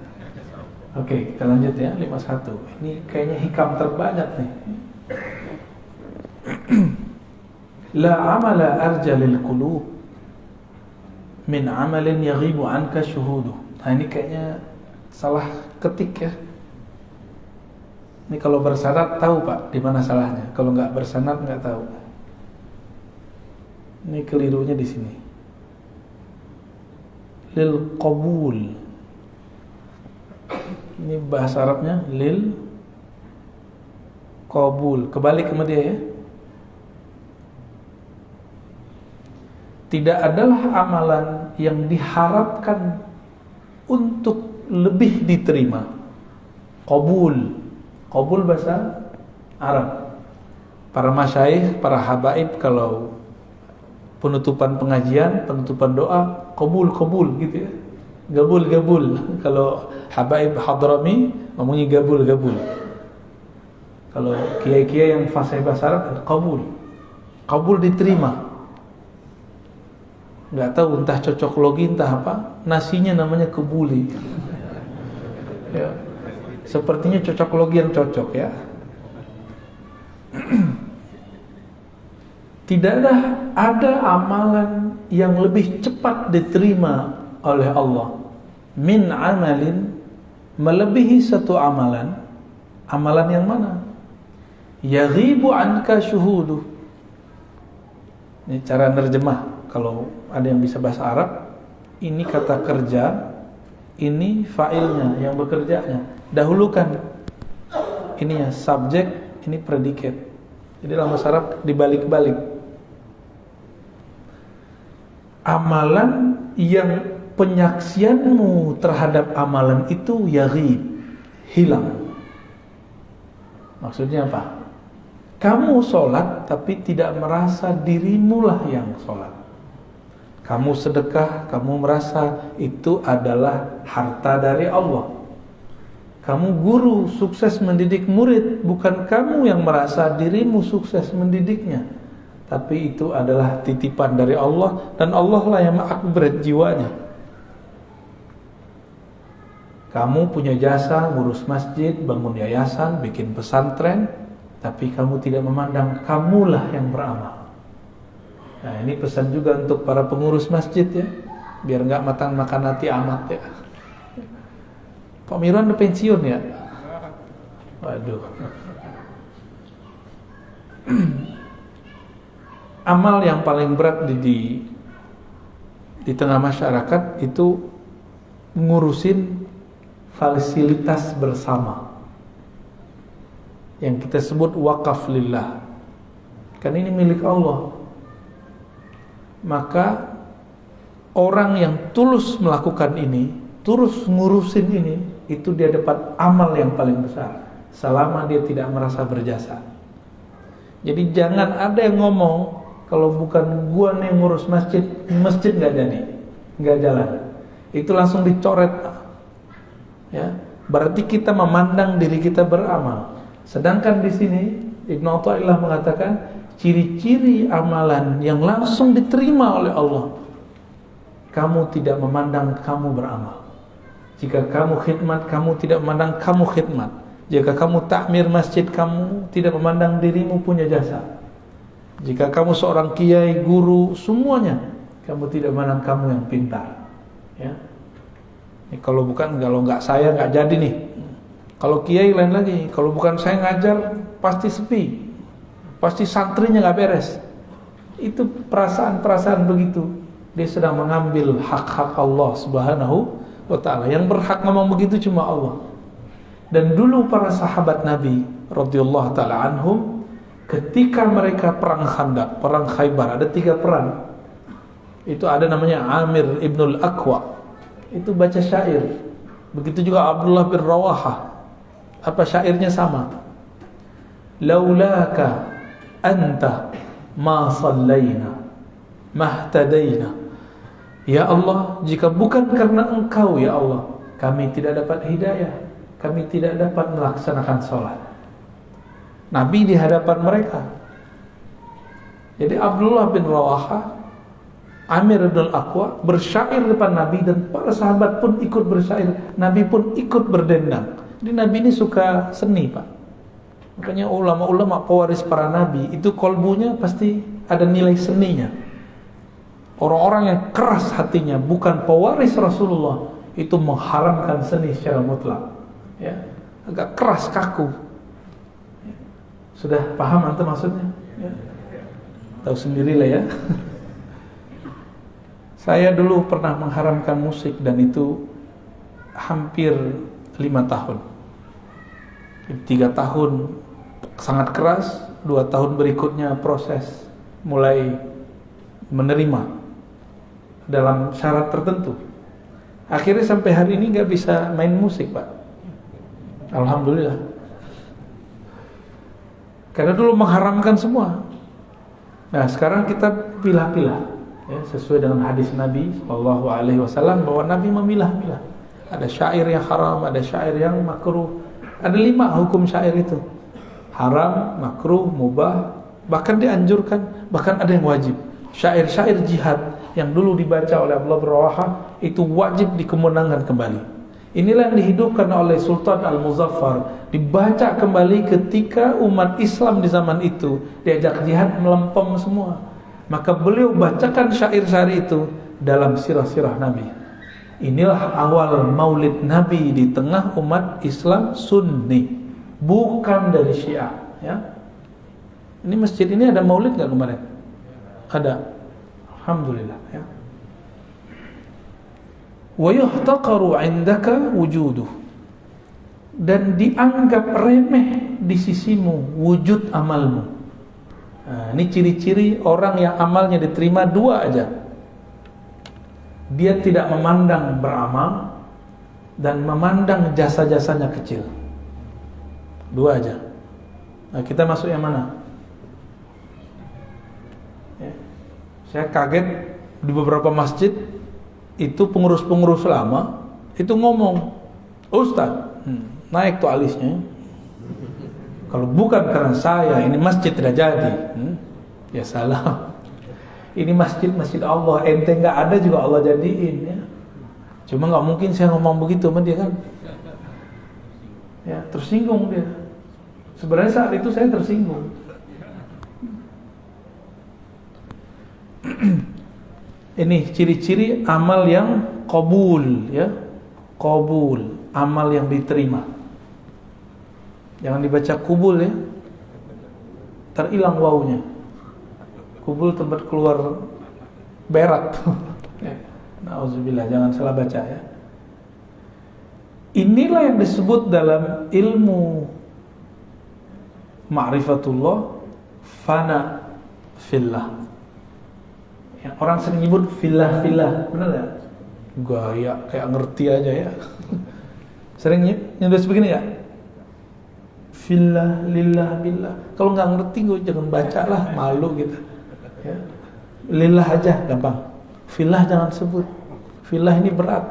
Speaker 1: Oke, kita lanjut ya, 51. Ini kayaknya hikam terbanyak nih. La amala arja lil qulub min amalin yaghibu anka syuhuduh. Nah, ini kayaknya salah ketik ya. Ini kalau bersanad tahu Pak di mana salahnya. Kalau nggak bersanad nggak tahu. Ini kelirunya di sini. Lil qabul. Ini bahasa Arabnya lil qabul. Kebalik sama dia ya. Tidak adalah amalan yang diharapkan untuk lebih diterima. Qabul. Qabul bahasa Arab. Para masyaikh, para habaib kalau penutupan pengajian, penutupan doa, qabul gitu ya. Gabul. Kalau habaib hadrami ngomongnya gabul. Kalau kiai-kiai yang fasih bahasa Arab, qabul. Qabul diterima. Nggak tahu entah cocok logi entah apa, nasinya namanya kebuli. Ya. Sepertinya cocok logi yang cocok ya. Tidak ada amalan yang lebih cepat diterima oleh Allah min amalin, melebihi satu amalan. Amalan yang mana? Yaghibu anka syuhudu. Ini cara nerjemah. Kalau ada yang bisa bahasa Arab, ini kata kerja, ini fa'ilnya yang bekerjanya. Dahulukan ini ya subjek, ini predikat. Jadi dalam bahasa Arab dibalik-balik. Amalan yang penyaksianmu terhadap amalan itu yaghib, hilang. Maksudnya apa? Kamu sholat tapi tidak merasa dirimulah yang sholat. Kamu sedekah, kamu merasa itu adalah harta dari Allah. Kamu guru, sukses mendidik murid, bukan kamu yang merasa dirimu sukses mendidiknya, tapi itu adalah titipan dari Allah, dan Allah lah yang mengupgrade jiwanya. Kamu punya jasa ngurus masjid, bangun yayasan, bikin pesantren, tapi kamu tidak memandang kamulah yang beramal. Nah, ini pesan juga untuk para pengurus masjid ya, biar nggak makan hati amat ya. Pak Mirwan udah pensiun ya? Waduh. Amal yang paling berat di tengah masyarakat itu ngurusin fasilitas bersama yang kita sebut wakaf lillah. Kan ini milik Allah. Maka orang yang tulus melakukan ini, tulus ngurusin ini, itu dia dapat amal yang paling besar selama dia tidak merasa berjasa. Jadi jangan ada yang ngomong kalau bukan gua nih ngurus masjid, masjid nggak jadi, nggak jalan. Itu langsung dicoret. Ya, berarti kita memandang diri kita beramal. Sedangkan di sini Ibnu Athaillah mengatakan ciri-ciri amalan yang langsung diterima oleh Allah. Kamu tidak memandang kamu beramal. Jika kamu khidmat, kamu tidak memandang kamu khidmat. Jika kamu takmir masjid, kamu tidak memandang dirimu punya jasa. Jika kamu seorang kiai, guru, semuanya, kamu tidak memandang kamu yang pintar. Ya. Kalau nggak saya nggak jadi nih. Kalau kiai lain lagi. Kalau bukan saya ngajar pasti sepi, pasti santrinya nggak beres. Itu perasaan-perasaan begitu. Dia sedang mengambil hak-hak Allah Subhanahu wa Ta'ala. Yang berhak ngomong begitu cuma Allah. Dan dulu para sahabat Nabi radhiyallahu ta'ala anhum, ketika mereka perang Khandaq, perang Khaybar, ada 3 perang. Itu ada namanya Amir ibnul Aqwa. Itu baca syair. Begitu juga Abdullah bin Rawaha. Apa syairnya sama? Laulaka anta ma sallaina mahtadaina. Ya Allah, jika bukan karena Engkau ya Allah, kami tidak dapat hidayah, kami tidak dapat melaksanakan sholat. Nabi di hadapan mereka. Jadi Abdullah bin Rawaha, Amir bin Aqwa bersyair depan Nabi, dan para sahabat pun ikut bersyair. Nabi pun ikut berdendang. Jadi Nabi ini suka seni, Pak. Makanya ulama-ulama pewaris para Nabi itu kolbunya pasti ada nilai seninya. Orang-orang yang keras hatinya, bukan pewaris Rasulullah, itu mengharamkan seni secara mutlak. Ya, agak keras, kaku. Sudah paham antum maksudnya? Ya. Tahu sendirilah ya. Saya dulu pernah mengharamkan musik, dan itu hampir 5 tahun. 3 tahun sangat keras, 2 tahun berikutnya proses mulai menerima dalam syarat tertentu. Akhirnya sampai hari ini gak bisa main musik, Pak. Alhamdulillah. Karena dulu mengharamkan semua. Nah, sekarang kita pilah-pilah. Ya, sesuai dengan hadis Nabi Sallallahu Alaihi Wasallam bahwa Nabi memilah-milah. Ada syair yang haram, ada syair yang makruh. Ada 5 hukum syair itu: haram, makruh, mubah, bahkan dianjurkan, bahkan ada yang wajib. Syair-syair jihad yang dulu dibaca oleh Abdullah bin Rawaha itu wajib dikemenangkan kembali. Inilah yang dihidupkan oleh Sultan Al-Muzaffar, dibaca kembali ketika umat Islam di zaman itu diajak jihad melempem semua. Maka beliau bacakan syair-syair itu dalam sirah-sirah Nabi. Inilah awal maulid Nabi di tengah umat Islam Sunni, bukan dari Syiah. Ya. Ini masjid ini ada maulid nggak kemarin? Ada. Alhamdulillah. Ya. Wa yuhtaqaru 'indaka wujuduh, dan dianggap remeh di sisimu wujud amalmu. Nah, ini ciri-ciri orang yang amalnya diterima 2 aja. Dia tidak memandang beramal dan memandang jasa-jasanya kecil. 2 aja. Nah, kita masuk yang mana? Ya. Saya kaget di beberapa masjid itu pengurus-pengurus lama itu ngomong, Ustaz, naik tuh alisnya. Kalau bukan karena saya, ini masjid tidak jadi. Ya salah. Ini masjid Allah, ente nggak ada juga Allah jadiin ya. Cuma nggak mungkin saya ngomong begitu sama dia kan. Ya tersinggung dia. Sebenarnya saat itu saya tersinggung. Ini ciri-ciri amal yang qabul ya. Qabul, amal yang diterima. Jangan dibaca kubul ya. Terhilang wawunya. Kubul tempat keluar berat. Nauzubillah, jangan salah baca ya. Inilah yang disebut dalam ilmu ma'rifatullah fana fillah. Yang orang sering nyebut fillah, benar ya? Gaya kayak ngerti aja ya. Sering nyebut begini ya? Fillah, lillah, billah. Kalau nggak ngerti gue jangan baca lah, malu gitu. Ya. Lillah aja gampang. Fillah jangan sebut. Fillah ini berat.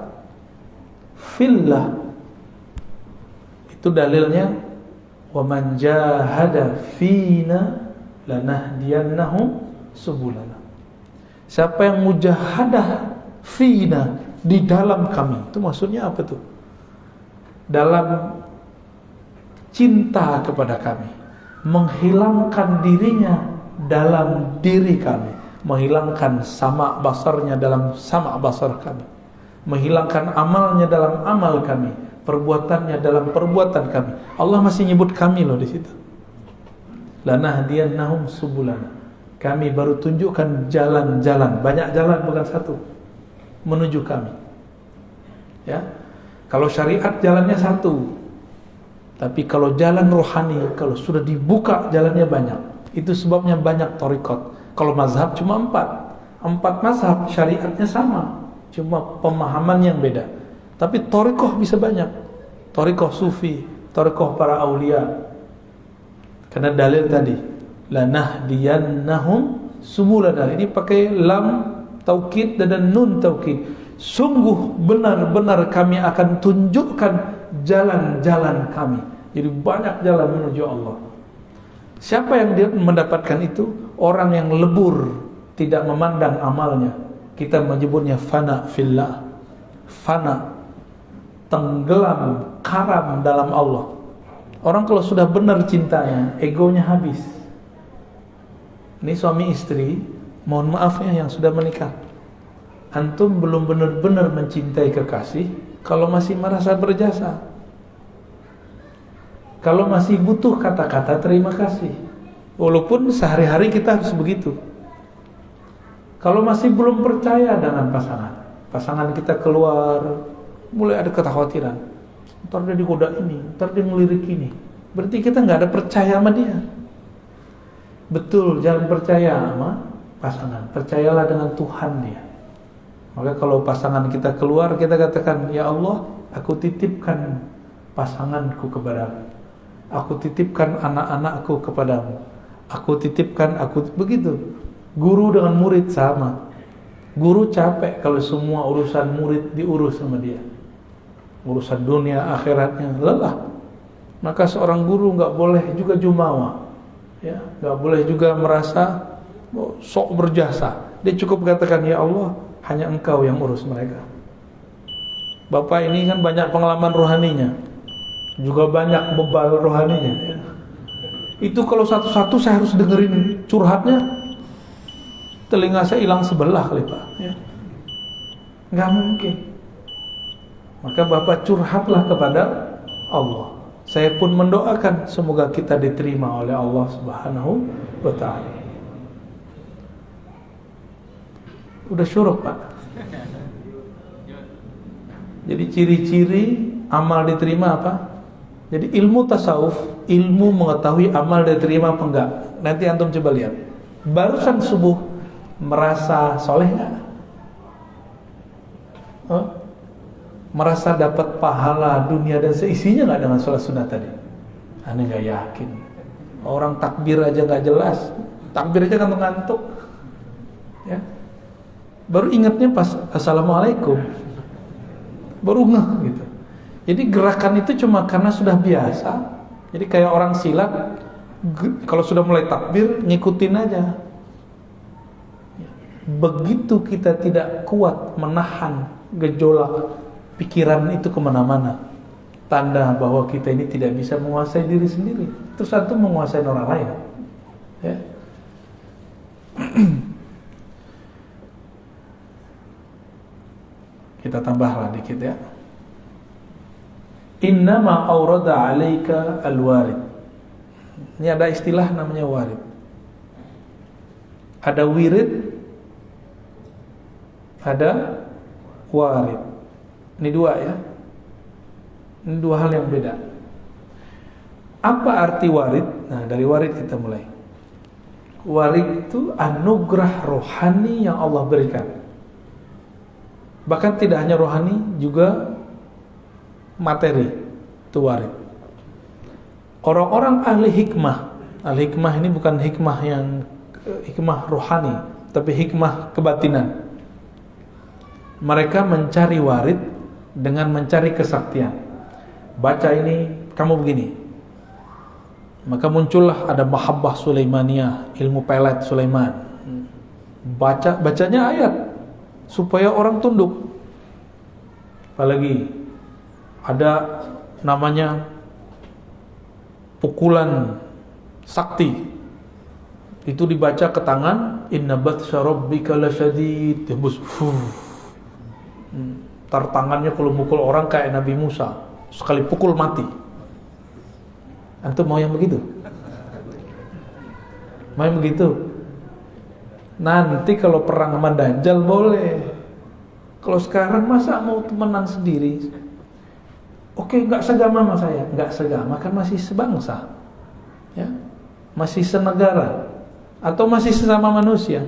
Speaker 1: Fillah itu dalilnya wa man jahada fina lanahdiyannahum subulana. Siapa yang mujahadah fina di dalam kami, itu maksudnya apa tuh? Dalam cinta kepada kami, menghilangkan dirinya dalam diri kami, menghilangkan sama basarnya dalam sama basar kami, menghilangkan amalnya dalam amal kami, perbuatannya dalam perbuatan kami. Allah masih nyebut kami loh di situ. Lanahdiyannahum subulana. Kami baru tunjukkan jalan-jalan, banyak jalan bukan satu, menuju kami. Ya, kalau syariat jalannya satu, tapi kalau jalan rohani, kalau sudah dibuka jalannya banyak. Itu sebabnya banyak thariqat. Kalau mazhab cuma 4 mazhab, syariatnya sama, cuma pemahaman yang beda. Tapi thariqah bisa banyak. Thariqah sufi, thariqah para aulia. Karena dalil tadi, lanahdiyannahum subulana. Ini pakai lam taukid dan nun taukid. Sungguh benar-benar kami akan tunjukkan jalan-jalan kami. Jadi banyak jalan menuju Allah. Siapa yang dia mendapatkan itu? Orang yang lebur, tidak memandang amalnya. Kita menyebutnya fana fillah. Fana, tenggelam, karam dalam Allah. Orang kalau sudah benar cintanya, egonya habis. Ini suami istri, mohon maaf ya yang sudah menikah. Antum belum benar-benar mencintai kekasih kalau masih merasa berjasa. Kalau masih butuh kata-kata terima kasih, walaupun sehari-hari kita harus begitu. Kalau masih belum percaya dengan pasangan kita keluar, mulai ada kekhawatiran, ntar dia digoda ini, ntar dia ngelirik ini, berarti kita nggak ada percaya sama dia. Betul, jangan percaya sama pasangan, percayalah dengan Tuhan dia. Maka kalau pasangan kita keluar, kita katakan, ya Allah, aku titipkan pasanganku kepadamu. Aku titipkan anak-anakku kepadamu. Aku titipkan, begitu. Guru dengan murid sama. Guru capek kalau semua urusan murid diurus sama dia. Urusan dunia akhiratnya lelah. Maka seorang guru nggak boleh juga jumawa, ya, nggak boleh juga merasa sok berjasa. Dia cukup katakan, ya Allah, hanya Engkau yang urus mereka. Bapak ini kan banyak pengalaman rohaninya, juga banyak bebal rohaninya ya. Itu kalau satu-satu saya harus dengerin curhatnya, telinga saya hilang sebelah kali Pak ya. Nggak mungkin. Maka Bapak curhatlah kepada Allah. Saya pun mendoakan semoga kita diterima oleh Allah Subhanahu wa ta'ala. Udah syuruk Pak. Jadi ciri-ciri amal diterima apa? Jadi ilmu tasawuf, ilmu mengetahui amal diterima apa enggak. Nanti antum coba lihat. Barusan subuh merasa soleh enggak? Merasa dapat pahala dunia dan seisinya enggak dengan sholat sunat tadi? Aneh enggak yakin. Orang takbir aja enggak jelas. Takbir aja ngantuk-ngantuk. Ya. Baru ingatnya pas assalamualaikum. Baru ngeh gitu. Jadi gerakan itu cuma karena sudah biasa. Jadi kayak orang silat, kalau sudah mulai takbir ngikutin aja. begitu kita tidak kuat menahan gejolak pikiran itu kemana-mana, tanda bahwa kita ini tidak bisa menguasai diri sendiri. Terus antum menguasai orang lain, ya. Kita tambahlah dikit ya. Innama awrada 'alaika al-warid. Ini ada istilah namanya warid. Ada wirid, ada warid. Ini dua ya. Ini dua hal yang beda. Apa arti warid? Nah, dari warid kita mulai. Warid itu anugerah rohani yang Allah berikan. Bahkan tidak hanya rohani, juga materi. Itu warid. Orang-orang ahli hikmah ini bukan hikmah yang hikmah rohani, tapi hikmah kebatinan. Mereka mencari warid dengan mencari kesaktian. Baca ini, kamu begini. Maka muncullah ada mahabbah Sulaimaniyah, ilmu pelet Sulaiman. Bacanya ayat supaya orang tunduk. Apalagi ada namanya pukulan sakti. Itu dibaca ke tangan, inna batsya rabbika lasyadid. Tembus. Tar tangannya kalau mukul orang kayak Nabi Musa, sekali pukul mati. Antum mau yang begitu? Mau yang begitu? Nanti kalau perang sama Dajjal boleh. Kalau sekarang masa mau temenan sendiri? Oke, nggak segama sama saya, nggak segama kan masih sebangsa, ya, masih senegara, atau masih sesama manusia.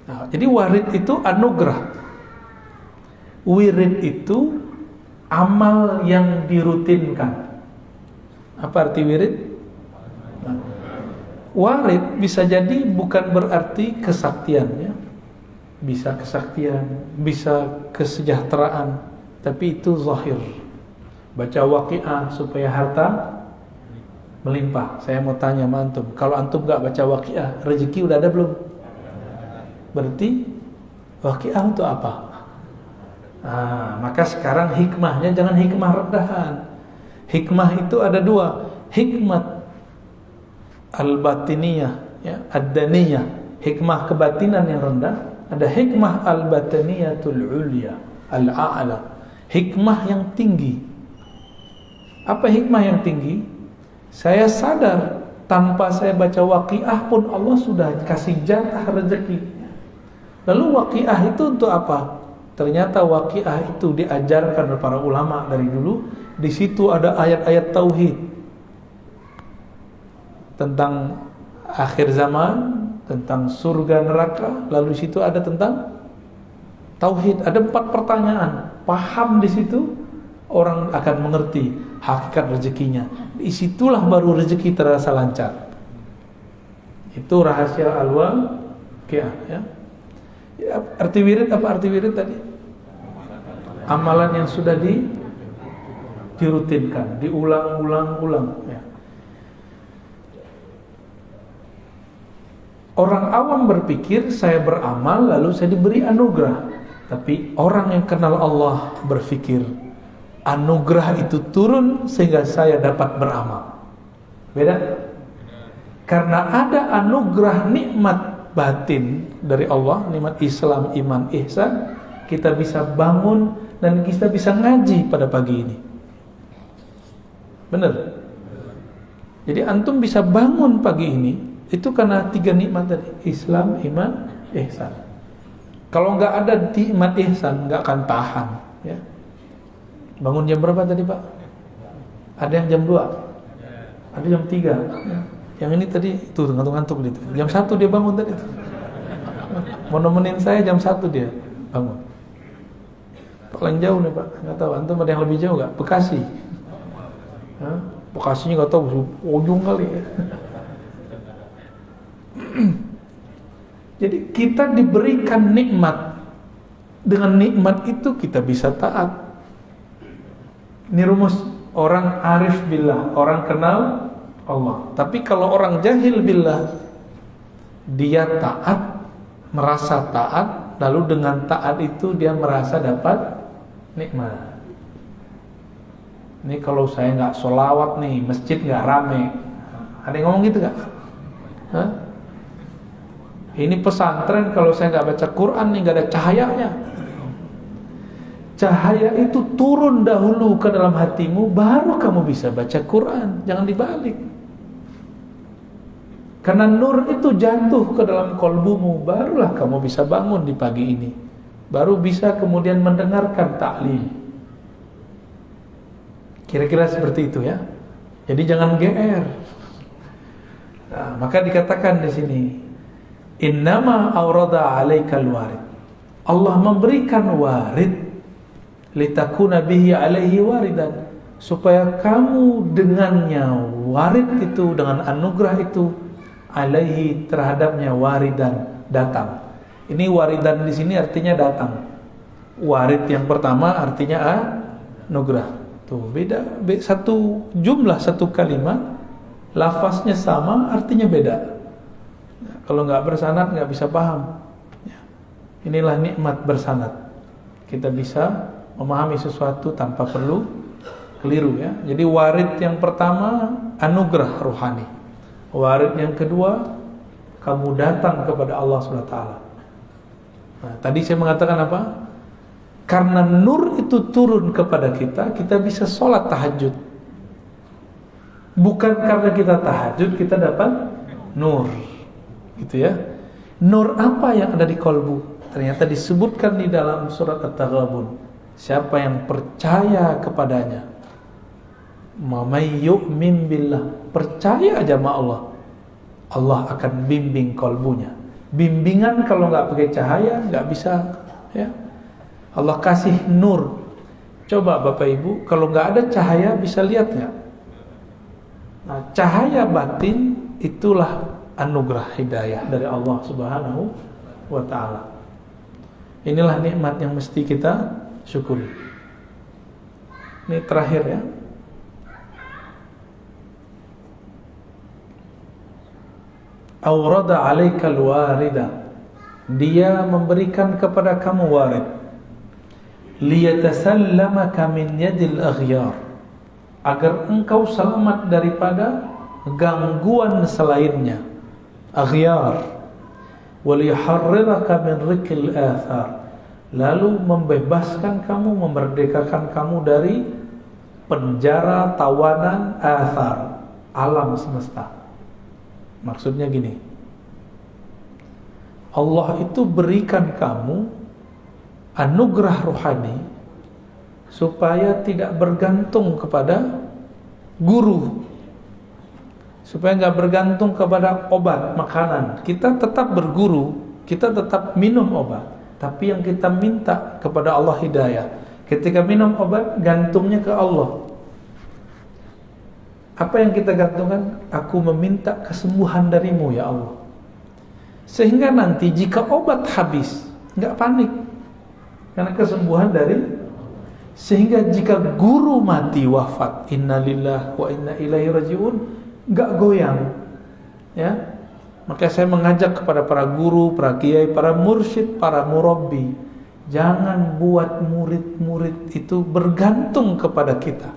Speaker 1: Nah, jadi warid itu anugerah. Wirid itu amal yang dirutinkan. Apa arti wirid? Nah, warid bisa jadi bukan berarti kesaktian, ya. Bisa kesaktian, bisa kesejahteraan, tapi itu zahir. Baca Waqiah supaya harta melimpah. Saya mau tanya sama antum, kalau antum gak baca Waqiah, rezeki udah ada belum? Berarti Waqiah untuk apa? Nah, maka sekarang hikmahnya jangan hikmah rendahan. Hikmah itu ada dua, hikmah al-batiniyah, ya, ad-daniyah, hikmah kebatinan yang rendah. Ada hikmah al-bataniyatul ulya, al-a'la, hikmah yang tinggi. Apa hikmah yang tinggi? Saya sadar tanpa saya baca Waqiah pun Allah sudah kasih jatah rezeki. Lalu Waqiah itu untuk apa? Ternyata Waqiah itu diajarkan oleh para ulama dari dulu. Di situ ada ayat-ayat tauhid tentang akhir zaman, tentang surga neraka. Lalu di situ ada tentang tauhid. Ada 4 pertanyaan. Paham di situ, orang akan mengerti hakikat rezekinya. Di situlah baru rezeki terasa lancar. Itu rahasia al-Waqiah, ya. Ya, arti wirid apa arti wirid tadi? Amalan yang sudah dirutinkan, diulang-ulang, ya. Orang awam berpikir saya beramal lalu saya diberi anugerah. Tapi orang yang kenal Allah berpikir anugerah itu turun sehingga saya dapat beramal. Beda? Karena ada anugerah nikmat batin dari Allah, nikmat Islam, iman, ihsan, kita bisa bangun dan kita bisa ngaji pada pagi ini. Benar? Jadi antum bisa bangun pagi ini itu karena 3 nikmat tadi, Islam, iman, ihsan. Kalau nggak ada nikmat ihsan nggak akan tahan, ya. Bangun jam berapa tadi Pak? Ada yang jam 2, ada jam 3, ya. Yang ini tadi tuh ngantuk-ngantuk gitu. Jam 1 dia bangun tadi. Mau nemenin saya jam 1 dia bangun. Paling jauh nih Pak, nggak tahu. Antum ada yang lebih jauh nggak? Bekasi. Hah? Bekasinya nggak tahu, ujung kali ya. Jadi kita diberikan nikmat. Dengan nikmat itu kita bisa taat. Ini rumus orang arif billah, orang kenal Allah. Tapi kalau orang jahil billah, dia taat, merasa taat, lalu dengan taat itu dia merasa dapat nikmat. Ini kalau saya nggak sholawat nih, masjid nggak rame. Ada yang ngomong gitu nggak? Hah? Ini pesantren kalau saya nggak baca Quran nih nggak ada cahayanya. Cahaya itu turun dahulu ke dalam hatimu, baru kamu bisa baca Quran. Jangan dibalik. Karena nur itu jatuh ke dalam kolbumu, barulah kamu bisa bangun di pagi ini. Baru bisa kemudian mendengarkan taklim. Kira-kira seperti itu ya. Jadi jangan GR. Nah, maka dikatakan di sini, innama aurada alaikal warid. Allah memberikan warid litakuna bihi alaihi waridan, supaya kamu dengannya warid itu, dengan anugerah itu, alaihi terhadapnya waridan, datang. Ini waridan di sini artinya datang. Warid yang pertama artinya anugerah. Tuh, beda satu jumlah, satu kalimat, lafaznya sama, artinya beda. Nah, kalau nggak bersanad nggak bisa paham. Ya. Inilah nikmat bersanad. Kita bisa memahami sesuatu tanpa perlu keliru ya. Jadi warid yang pertama anugerah rohani. Warid yang kedua, kamu datang kepada Allah SWT. Nah, tadi saya mengatakan apa? Karena nur itu turun kepada kita, kita bisa sholat tahajud. Bukan karena kita tahajud kita dapat nur, gitu ya. Nur apa yang ada di kolbu? Ternyata disebutkan di dalam surat At-Taghabun. Siapa yang percaya kepadanya, may yu'min billah, percaya aja sama Allah, Allah akan bimbing kolbunya. Bimbingan kalau nggak pakai cahaya nggak bisa ya. Allah kasih nur. Coba Bapak Ibu, kalau nggak ada cahaya bisa lihat nggak? Nah, cahaya batin itulah anugerah hidayah dari Allah Subhanahu wa Ta'ala. Inilah nikmat yang mesti kita syukuri. Ini terakhir ya. Aurada alaikal warida, dia memberikan kepada kamu warid. Liyatasallamaka min yadil aghyar, agar engkau selamat daripada gangguan selainnya. Aghyar. Waliharriraka min rikil athar, lalu membebaskan kamu, memerdekakan kamu dari penjara tawanan athar, alam semesta. Maksudnya gini, Allah itu berikan kamu anugerah rohani supaya tidak bergantung kepada guru, supaya nggak bergantung kepada obat, makanan. Kita tetap berguru, kita tetap minum obat, tapi yang kita minta kepada Allah hidayah. Ketika minum obat, gantungnya ke Allah. Apa yang kita gantungkan? Aku meminta kesembuhan darimu ya Allah. Sehingga nanti jika obat habis, nggak panik, karena kesembuhan dari. Sehingga jika guru mati wafat, innalillahi wa inna ilaihi rajiun, nggak goyang ya. Maka saya mengajak kepada para guru, para kiai, para mursyid, para murabbi, jangan buat murid-murid itu bergantung kepada kita.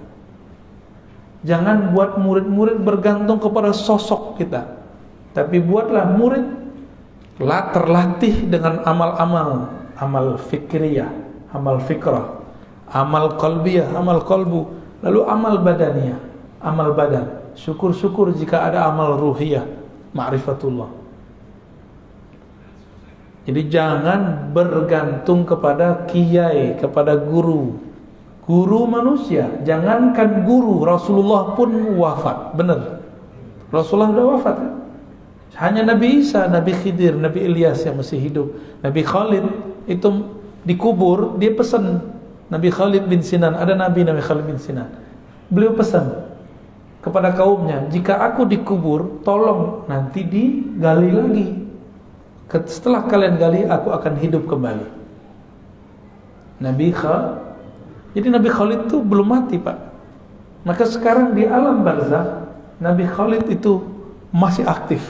Speaker 1: Jangan buat murid-murid bergantung kepada sosok kita, tapi buatlah murid terlatih dengan amal-amal, amal fikriyah, amal fikrah, amal qalbiyah, amal qalbu, lalu amal badaniyah, amal badan. Syukur-syukur jika ada amal ruhiyah, ma'rifatullah. Jadi jangan bergantung kepada kiai, kepada guru manusia. Jangankan guru, Rasulullah pun wafat. Benar, Rasulullah sudah wafat kan? Hanya Nabi Isa, Nabi Khidir, Nabi Ilyas yang masih hidup. Nabi Khalid itu dikubur, dia pesan. Nabi Khalid bin Sinan, ada Nabi Khalid bin Sinan, beliau pesan kepada kaumnya, jika aku dikubur, tolong nanti digali lagi. Setelah kalian gali, aku akan hidup kembali. Jadi Nabi Khalid itu belum mati, Pak. Maka sekarang di alam barzakh, Nabi Khalid itu masih aktif.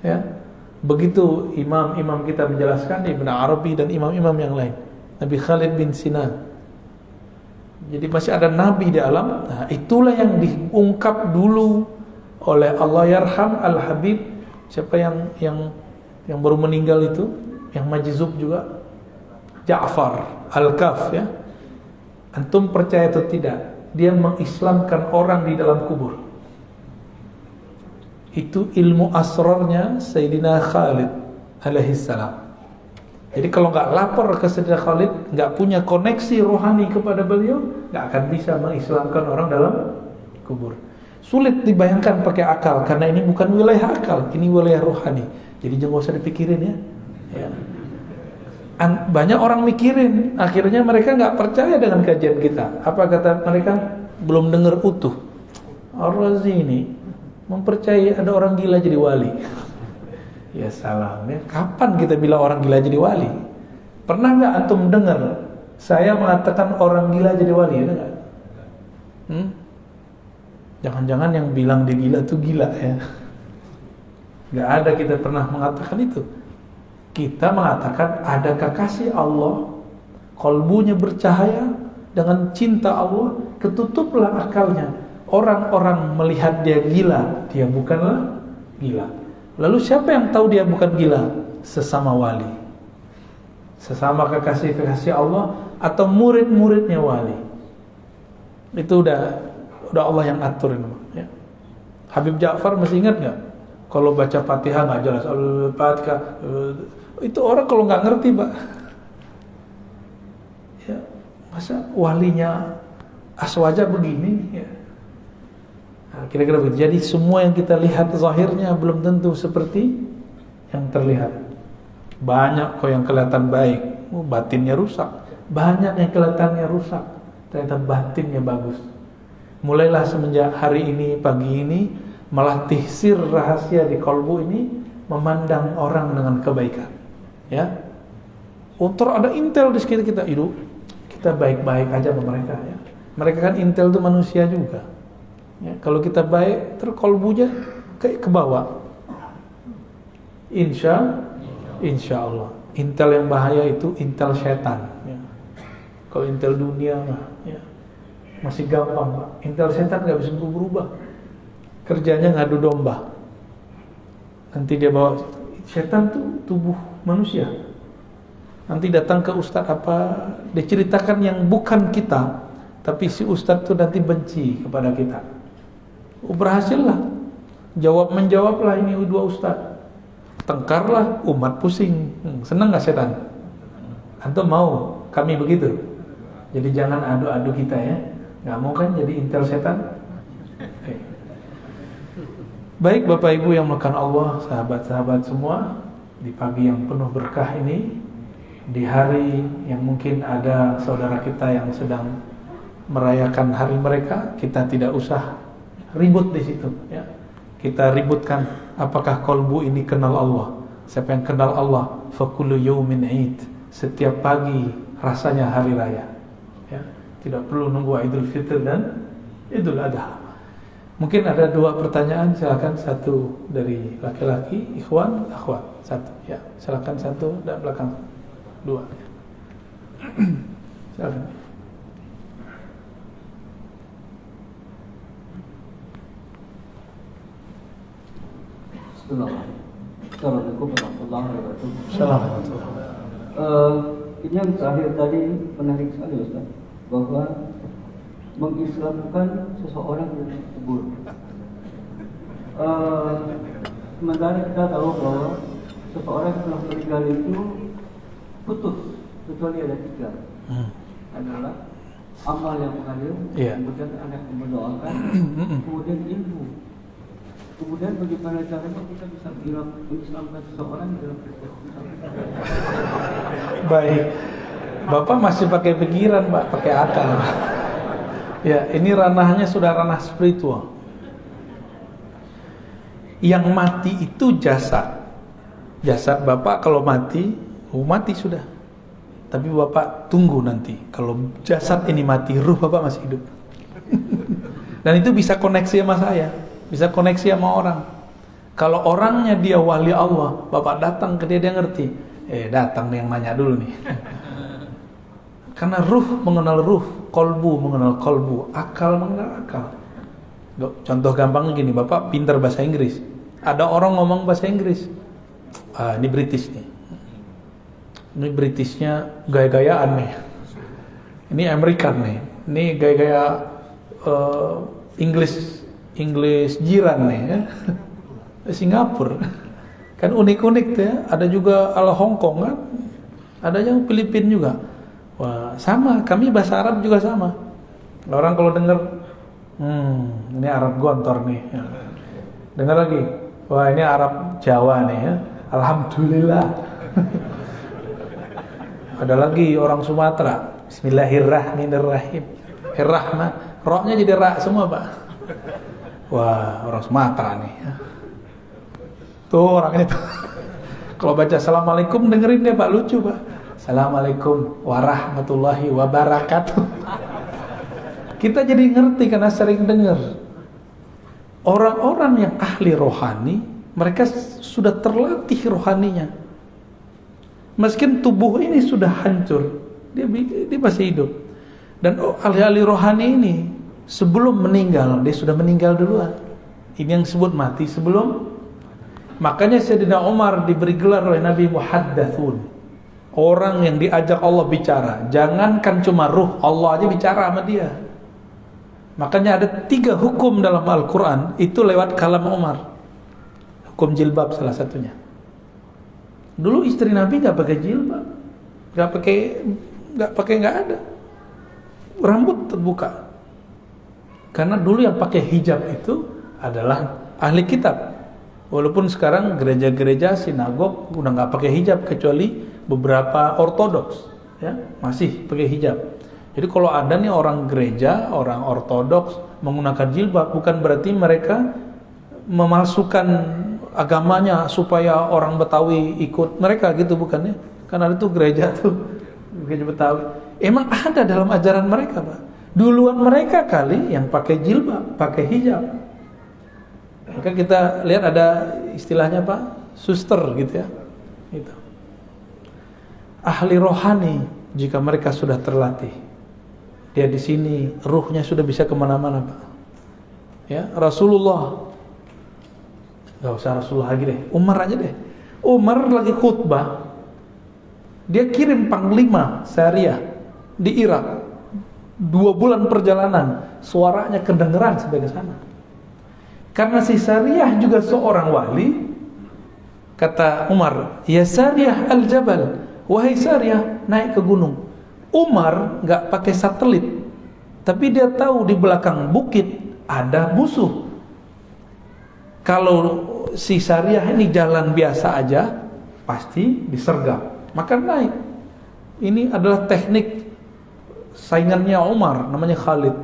Speaker 1: Ya. Begitu imam-imam kita menjelaskan, Ibn Arabi dan imam-imam yang lain. Nabi Khalid bin Sinan. Jadi masih ada nabi di alam. Nah, itulah yang diungkap dulu oleh Allah yarham Al-Habib. Siapa yang baru meninggal itu, yang majzub juga, Ja'far Al-Kaf ya. Antum percaya atau tidak, dia mengislamkan orang di dalam kubur. Itu ilmu asrarnya Sayyidina Khalid alaihi salam. Jadi kalau nggak lapor ke Sayyidina Khalid, nggak punya koneksi rohani kepada beliau, nggak akan bisa mengislamkan orang dalam kubur. Sulit dibayangkan pakai akal, karena ini bukan wilayah akal, ini wilayah rohani. Jadi jangan usah dipikirin ya. Banyak orang mikirin, akhirnya mereka nggak percaya dengan kajian kita. Apa kata mereka? Belum dengar utuh. Ar-Razi ini mempercayai ada orang gila jadi wali. Ya salam ya. Kapan kita bilang orang gila jadi wali? Pernah nggak antum dengar saya mengatakan orang gila jadi wali? Ada nggak? Jangan-jangan yang bilang dia gila tuh gila ya. Nggak ada kita pernah mengatakan itu. Kita mengatakan ada kekasih Allah, kalbunya bercahaya dengan cinta Allah, ketutuplah akalnya. Orang-orang melihat dia gila, dia bukanlah gila. Lalu siapa yang tahu dia bukan gila? Sesama wali, sesama kekasih-kekasih Allah atau murid-muridnya wali. Itu udah Allah yang atur ini, ya. Habib Ja'far masih ingat nggak? Kalau baca Fatihah nggak jelas, Al-Fatihah itu orang kalau nggak ngerti, Pak. Ya, masa walinya aswaja begini, ya. Nah, kira-kira begitu. Jadi semua yang kita lihat zahirnya belum tentu seperti yang terlihat. Banyak kok yang kelihatan baik, batinnya rusak. Banyak yang kelihatannya rusak, ternyata batinnya bagus. Mulailah semenjak hari ini, pagi ini, melatih sir rahasia di kalbu ini, memandang orang dengan kebaikan. Ya, untuk ada intel di sekitar kita, itu kita baik-baik aja sama mereka. Ya. Mereka kan intel itu manusia juga. Ya, kalau kita baik, terus kalbunya kayak ke bawah. Insya Allah. Intel yang bahaya itu intel setan. Ya. Kalau intel dunia ya, masih gampang, Pak. Intel setan nggak bisa berubah. Kerjanya ngadu domba. Nanti dia bawa setan tuh tubuh manusia. Nanti datang ke ustadz apa, diceritakan yang bukan kita, tapi si ustadz tuh nanti benci kepada kita. Berhasillah, menjawablah ini dua ustadz. Tengkarlah, umat pusing. Senang nggak setan? Antum mau kami begitu? Jadi jangan adu-adu kita ya. Nggak mau kan jadi intel setan? Okay. Baik Bapak Ibu yang melakukan Allah, sahabat-sahabat semua, di pagi yang penuh berkah ini, di hari yang mungkin ada saudara kita yang sedang merayakan hari mereka, kita tidak usah ribut di situ ya. Kita ributkan apakah kalbu ini kenal Allah. Siapa yang kenal Allah, fakullu yaumin 'id. Setiap pagi rasanya hari raya. Ya, tidak perlu nunggu Idul Fitr dan Idul Adha. Mungkin ada dua pertanyaan, silakan satu dari laki-laki, ikhwan, akhwat. Satu, ya. Silakan satu dan belakang dua. Ya. Silakan.
Speaker 2: Assalamualaikum warahmatullahi wabarakatuh.
Speaker 1: Assalamualaikum.
Speaker 2: Ini yang terakhir tadi menarik sekali Ustaz, bahwa mengislamkan seseorang dari kubur. Sementara kita tahu bahwa seseorang setelah meninggal itu putus, kecuali ada tiga. Adalah amal yang mengalir, kemudian anak yang mendoakan, kemudian ilmu. Kemudian bagaimana caranya kita bisa mengislamkan seseorang dalam kubur?
Speaker 1: Baik, Bapak masih pakai pikiran, Pak, pakai akal. Ya, ini ranahnya sudah ranah spiritual. Yang mati itu jasad. Jasad Bapak kalau mati, mati sudah. Tapi Bapak tunggu nanti. Kalau jasad ini mati, ruh Bapak masih hidup. Dan itu bisa koneksi sama saya, bisa koneksi sama orang. Kalau orangnya dia wali Allah, Bapak datang ke dia, dia ngerti. Datang nih yang nanya dulu nih. Karena ruh mengenal ruh, kolbu mengenal kolbu, akal mengenal akal. Contoh gampangnya gini, Bapak pintar bahasa Inggris. Ada orang ngomong bahasa Inggris. Ini British nih. Ini Britishnya gaya-gayaan nih. Ini American nih. Ini gaya-gaya English jiran nih ya. Singapura. Kan unik-unik tuh ya. Ada juga ala Hong Kong kan. Ada yang Filipina juga. Wah, sama, kami bahasa Arab juga sama. Orang kalau dengar ini Arab gontor nih. Ya. Dengar lagi. Wah, ini Arab Jawa nih ya. Alhamdulillah. Ada lagi orang Sumatera. Bismillahirrahmanirrahim. Rahmah, rohnya jadi ra semua, Pak. Wah, orang Sumatera nih. Tuh orangnya tuh. Kalau baca Assalamualaikum dengerin deh, Pak, lucu, Pak. Assalamualaikum warahmatullahi wabarakatuh. Kita jadi ngerti karena sering dengar. Orang-orang yang ahli rohani, mereka sudah terlatih rohaninya. Meskipun tubuh ini sudah hancur, dia masih hidup. Dan ahli-ahli rohani ini sebelum meninggal, dia sudah meninggal duluan. Ini yang disebut mati sebelum. Makanya Sayyidina Umar diberi gelar oleh Nabi Muhaddatsun, orang yang diajak Allah bicara. Jangankan cuma ruh, Allah aja bicara sama dia. Makanya ada 3 hukum dalam Al-Quran, itu lewat kalam Umar. Hukum jilbab salah satunya. Dulu istri Nabi gak pakai jilbab, gak ada. Rambut terbuka. Karena dulu yang pakai hijab itu adalah ahli kitab. Walaupun sekarang gereja-gereja sinagog udah nggak pakai hijab kecuali beberapa ortodoks, ya masih pakai hijab. Jadi kalau ada nih orang gereja, orang ortodoks menggunakan jilbab, bukan berarti mereka memalsukan agamanya supaya orang Betawi ikut mereka gitu, bukan ya? Karena ada tuh gereja gereja Betawi. Emang ada dalam ajaran mereka, Pak. Duluan mereka kali yang pakai jilbab, pakai hijab. Maka kita lihat ada istilahnya, Pak, suster gitu ya. Gitu. Ahli rohani jika mereka sudah terlatih, dia di sini ruhnya sudah bisa kemana-mana, Pak. Ya, Rasulullah, nggak usah Rasulullah lagi deh, Umar aja deh. Umar lagi khutbah, dia kirim panglima syariah di Irak. 2 bulan perjalanan, suaranya kedengeran sampai ke sana. Karena si Sariyah juga seorang wali, kata Umar, ya Sariyah al-Jabal, wahai Sariyah, naik ke gunung. Umar nggak pakai satelit, tapi dia tahu di belakang bukit ada musuh. Kalau si Sariyah ini jalan biasa aja, pasti disergap, maka naik. Ini adalah teknik saingannya Umar, namanya Khalid.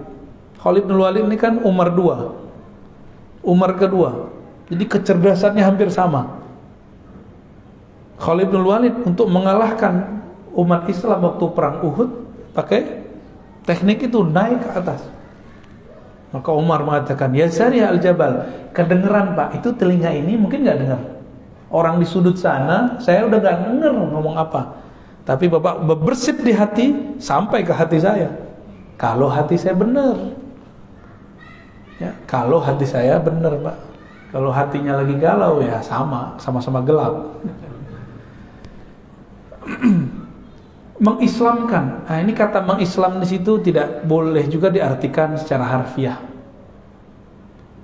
Speaker 1: Khalid bin Walid ini kan Umar 2. Umar kedua. Jadi kecerdasannya hampir sama. Khalid bin Walid untuk mengalahkan umat Islam waktu perang Uhud pakai teknik itu, naik ke atas. Maka Umar mengatakan, ya Sariyah al-Jabal, kedengeran, Pak. Itu telinga ini mungkin gak dengar. Orang di sudut sana, saya udah gak denger ngomong apa. Tapi Bapak berbersih di hati, sampai ke hati saya. Kalau hati saya benar. Ya, kalau hati saya benar, Pak. Kalau hatinya lagi galau, ya sama-sama gelap. Mengislamkan. Nah, ini kata mengislam di situ tidak boleh juga diartikan secara harfiah.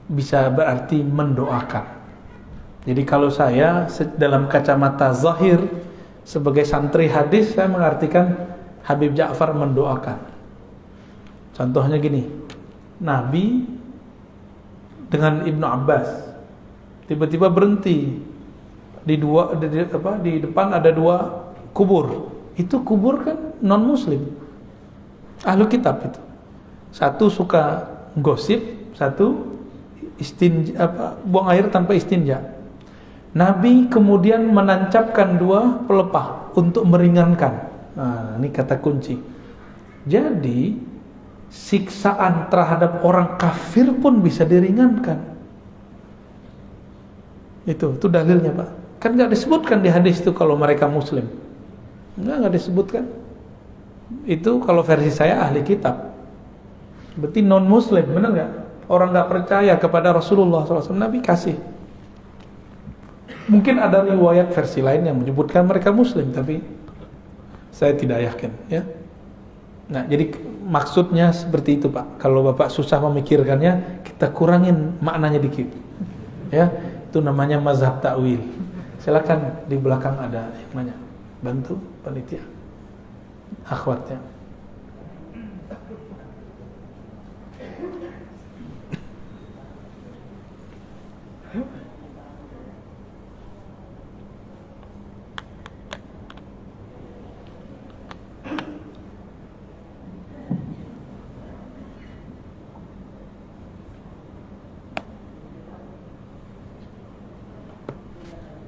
Speaker 1: Bisa berarti mendoakan. Jadi kalau saya dalam kacamata zahir sebagai santri hadis, saya mengartikan Habib Ja'far mendoakan. Contohnya gini, Nabi dengan Ibnu Abbas tiba-tiba berhenti di depan ada 2 kubur. Itu kubur kan non muslim, ahlu kitab itu. Satu suka gosip, satu buang air tanpa istinja. Nabi kemudian menancapkan 2 pelepah untuk meringankan. Nah, ini kata kunci. Jadi siksaan terhadap orang kafir pun bisa diringankan. Itu dalilnya, Pak. Kan nggak disebutkan di hadis itu kalau mereka muslim. Nggak disebutkan. Itu kalau versi saya ahli kitab. Berarti non muslim, benar nggak? Orang nggak percaya kepada Rasulullah SAW, Nabi kasih. Mungkin ada riwayat versi lain yang menyebutkan mereka muslim, tapi saya tidak yakin, ya. Nah, jadi maksudnya seperti itu, Pak. Kalau Bapak susah memikirkannya, kita kurangin maknanya dikit. Ya, itu namanya mazhab ta'wil. Silakan di belakang ada yang nanya. Bantu panitia. Akhwatnya.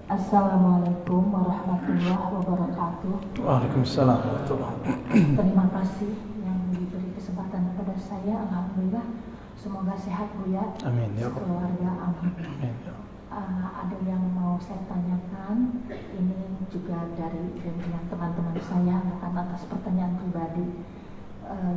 Speaker 3: Assalamualaikum warahmatullahi wabarakatuh.
Speaker 1: Waalaikumsalam warahmatullahi wabarakatuh.
Speaker 3: Terima kasih yang diberi kesempatan kepada saya. Alhamdulillah, semoga sehat Buya.
Speaker 1: Amin ya Rabb.
Speaker 3: Keluarga amin.
Speaker 1: Amin ya Rabb.
Speaker 3: Ada yang mau saya tanyakan. Ini juga dari bimbingan teman-teman saya, bukan atas pertanyaan pribadi.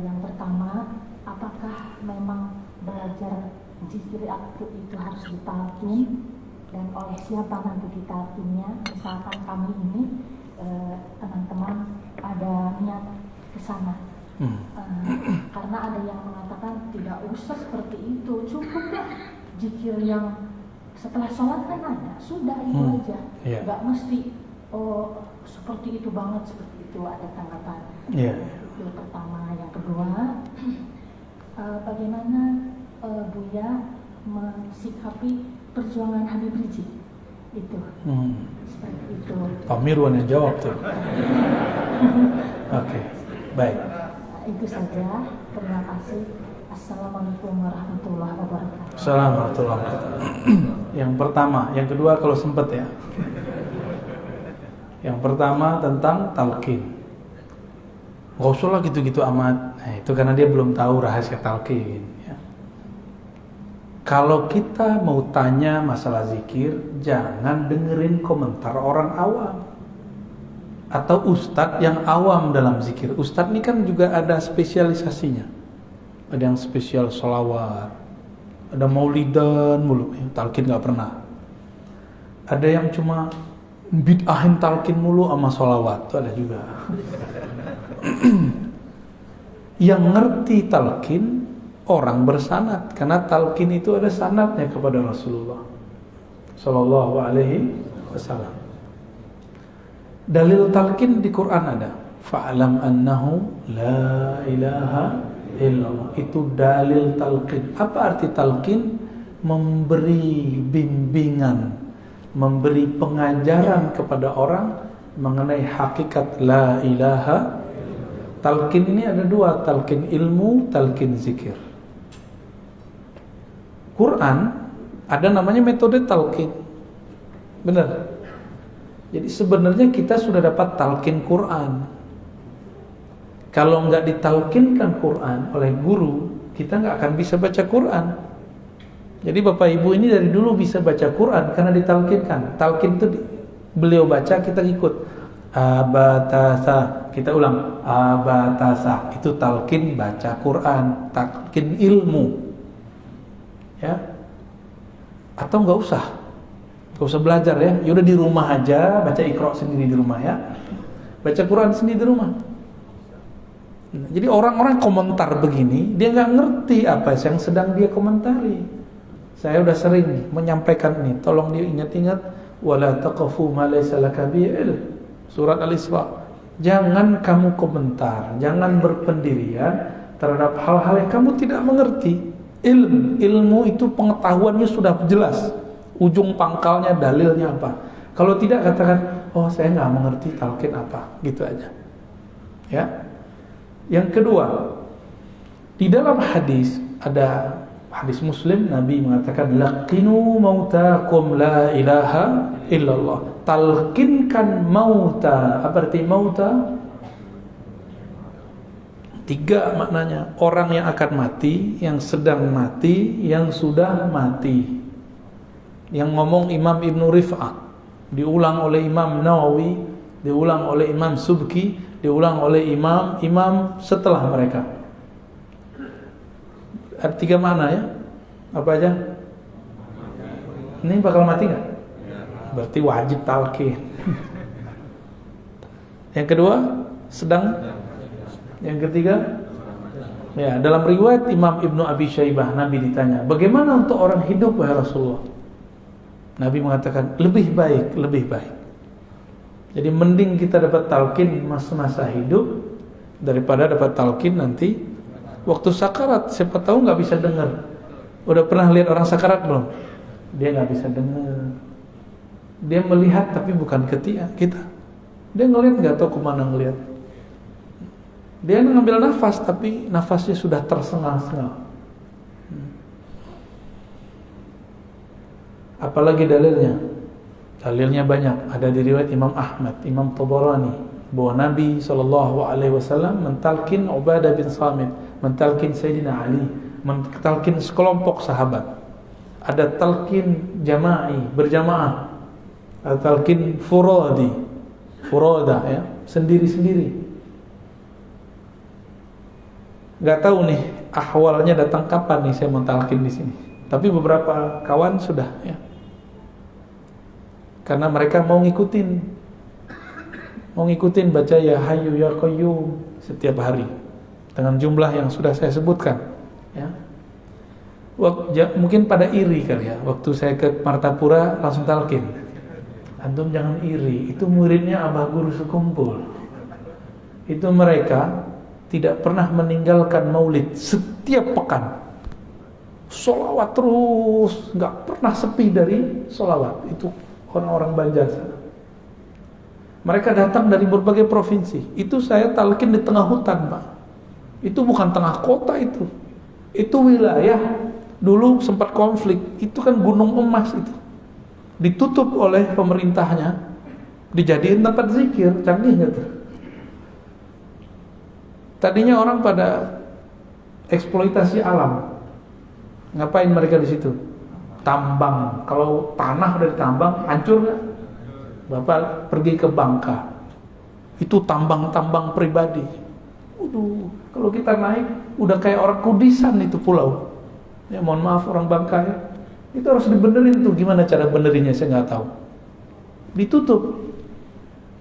Speaker 3: Yang pertama, apakah memang belajar zikir aktif itu harus ditalkin? Dan oleh siapa nanti ditalkinnya? Misalkan kami ini teman-teman ada niat ke sana. Karena ada yang mengatakan tidak usah seperti itu, cukuplah zikir yang setelah sholat kan ada, sudah itu aja, nggak mesti seperti itu banget, seperti itu ada tanggapan. Itu pertama. Yang kedua, bagaimana Buya mensikapi perjuangan Habib Rizik itu? Seperti itu.
Speaker 1: Pak Mirwan yang jawab tuh. Oke, baik.
Speaker 3: Itu saja. Terima kasih. Assalamualaikum warahmatullahi wabarakatuh.
Speaker 1: Assalamualaikum warahmatullahi wabarakatuh. Yang pertama, yang kedua kalau sempat ya. Yang pertama tentang talqin. Nggak usah lah gitu-gitu amat. Nah, itu karena dia belum tahu rahasia talqin. Ya. Kalau kita mau tanya masalah zikir, jangan dengerin komentar orang awam atau ustadz yang awam dalam zikir. Ustadz ini kan juga ada spesialisasinya. Ada yang spesial sholawat, ada maulidan mulu, talqin nggak pernah. Ada yang cuma bid'ahin talqin mulu sama sholawat, itu ada juga. Yang ngerti talqin orang bersanad, karena talqin itu ada sanadnya kepada Rasulullah Sallallahu Alaihi Wasallam. Dalil talqin di Quran ada. Fa'lam annahu la ilaha illallah. Itu dalil talqin. Apa arti talqin? Memberi bimbingan, memberi pengajaran kepada orang mengenai hakikat la ilaha. Talqin ini ada dua, talqin ilmu, talqin zikir. Quran ada namanya metode talqin. Benar. Jadi sebenarnya kita sudah dapat talqin Quran. Kalau nggak ditalqinkan Quran oleh guru, kita nggak akan bisa baca Quran. Jadi Bapak Ibu ini dari dulu bisa baca Quran karena ditalqinkan. Talqin itu beliau baca, kita ikut. Abatasa, kita ulang. Abatasa, itu talqin baca Quran, talqin ilmu. Ya, atau nggak usah belajar ya. Yaudah di rumah aja baca Iqra sendiri di rumah ya, baca Quran sendiri di rumah. Nah, jadi orang-orang komentar begini dia nggak ngerti apa yang sedang dia komentari. Saya udah sering menyampaikan ini, tolong diingat-ingat. Wala taqfu ma laysa laka bihi ilm, surat Al-Isra. Jangan kamu komentar, jangan berpendirian terhadap hal-hal yang kamu tidak mengerti. Ilmu itu pengetahuannya sudah jelas, ujung pangkalnya dalilnya apa. Kalau tidak katakan, oh saya nggak mengerti talqin apa, gitu aja. Ya. Yang kedua, di dalam hadis ada hadis Muslim, Nabi mengatakan laqinu mautakum la ilaha illallah. Talqinkan mauta. Apa arti mauta? 3 maknanya. Orang yang akan mati, yang sedang mati, yang sudah mati. Yang ngomong Imam Ibn Rif'ah, diulang oleh Imam Nawawi, diulang oleh Imam Subki, diulang oleh imam setelah mereka. Ada 3 makna ya. Apa aja? Ini bakal mati nggak? Berarti wajib talqin. Yang kedua, sedang. Yang ketiga, ya, dalam riwayat Imam Ibnu Abi Syaibah, Nabi ditanya, bagaimana untuk orang hidup wahai Rasulullah? Nabi mengatakan, lebih baik. Jadi mending kita dapat talqin masa hidup daripada dapat talqin nanti waktu sakarat. Siapa tahu nggak bisa dengar. Udah pernah lihat orang sakarat belum? Dia nggak bisa dengar. Dia melihat tapi bukan kita. Dia ngelihat nggak tahu kemana ngelihat. Dia ngambil nafas tapi nafasnya sudah tersengal-sengal. Apalagi dalilnya? Dalilnya banyak. Ada di riwayat Imam Ahmad, Imam Tabarani, bahwa Nabi SAW mentalkin Ubadah bin Samit, mentalkin Sayyidina Ali, mentalkin sekelompok sahabat. Ada talqin jama'i, berjamaah. Ada talqin furada ya, sendiri-sendiri. Gak tahu nih ahwalnya datang kapan nih saya mentalkin di sini. Tapi beberapa kawan sudah ya. Karena mereka mau ngikutin baca ya Hayyu ya Qayyum setiap hari dengan jumlah yang sudah saya sebutkan ya. Mungkin pada iri kali ya. Waktu saya ke Martapura langsung talqin. Antum jangan iri, itu muridnya Abah Guru Sekumpul. Itu mereka tidak pernah meninggalkan maulid setiap pekan. Sholawat terus, nggak pernah sepi dari sholawat. Itu orang-orang Banjar. Mereka datang dari berbagai provinsi. Itu saya talqin di tengah hutan, Pak. Itu bukan tengah kota itu. Itu wilayah dulu sempat konflik. Itu kan gunung emas itu. Ditutup oleh pemerintahnya, dijadiin tempat zikir. Canggih nggak tuh? Tadinya orang pada eksploitasi alam. Ngapain mereka di situ? Tambang. Kalau tanah udah ditambang, hancur nggak? Bapak pergi ke Bangka. Itu tambang-tambang pribadi. Kalau kita naik, udah kayak orang Kudisan itu pulau. Ya mohon maaf orang Bangka ya. Itu harus dibenerin tuh. Gimana cara benerinnya saya nggak tahu. Ditutup.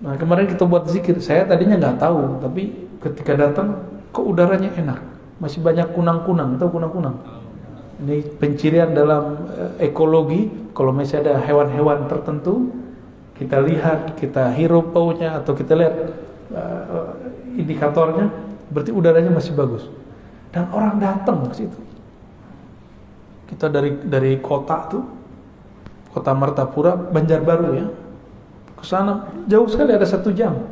Speaker 1: Nah kemarin kita buat zikir. Saya tadinya nggak tahu, tapi ketika datang, kok udaranya enak. Masih banyak kunang-kunang. Tahu kunang-kunang? Ini pencirian dalam ekologi. Kalau misalnya ada hewan-hewan tertentu, kita lihat, kita hirup baunya, atau kita lihat indikatornya, berarti udaranya masih bagus. Dan orang datang ke situ. Kita dari kota tuh, kota Martapura, Banjarbaru ya, ke sana jauh sekali, ada 1 jam.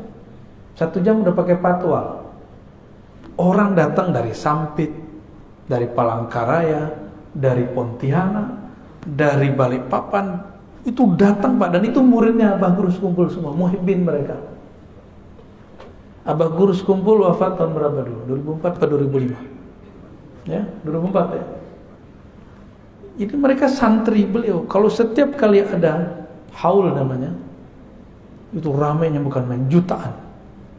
Speaker 1: 1 jam udah pakai patwal. Orang datang dari Sampit, dari Palangkaraya, dari Pontianak, dari Balikpapan, itu datang Pak, dan itu muridnya Abah Guru Sekumpul semua, muhibbin mereka. Abah Guru Sekumpul wafat tahun berapa dulu? 2004 atau 2005? Ya, 2004 ya. Jadi mereka santri beliau. Kalau setiap kali ada haul namanya, itu ramainya bukan main, jutaan.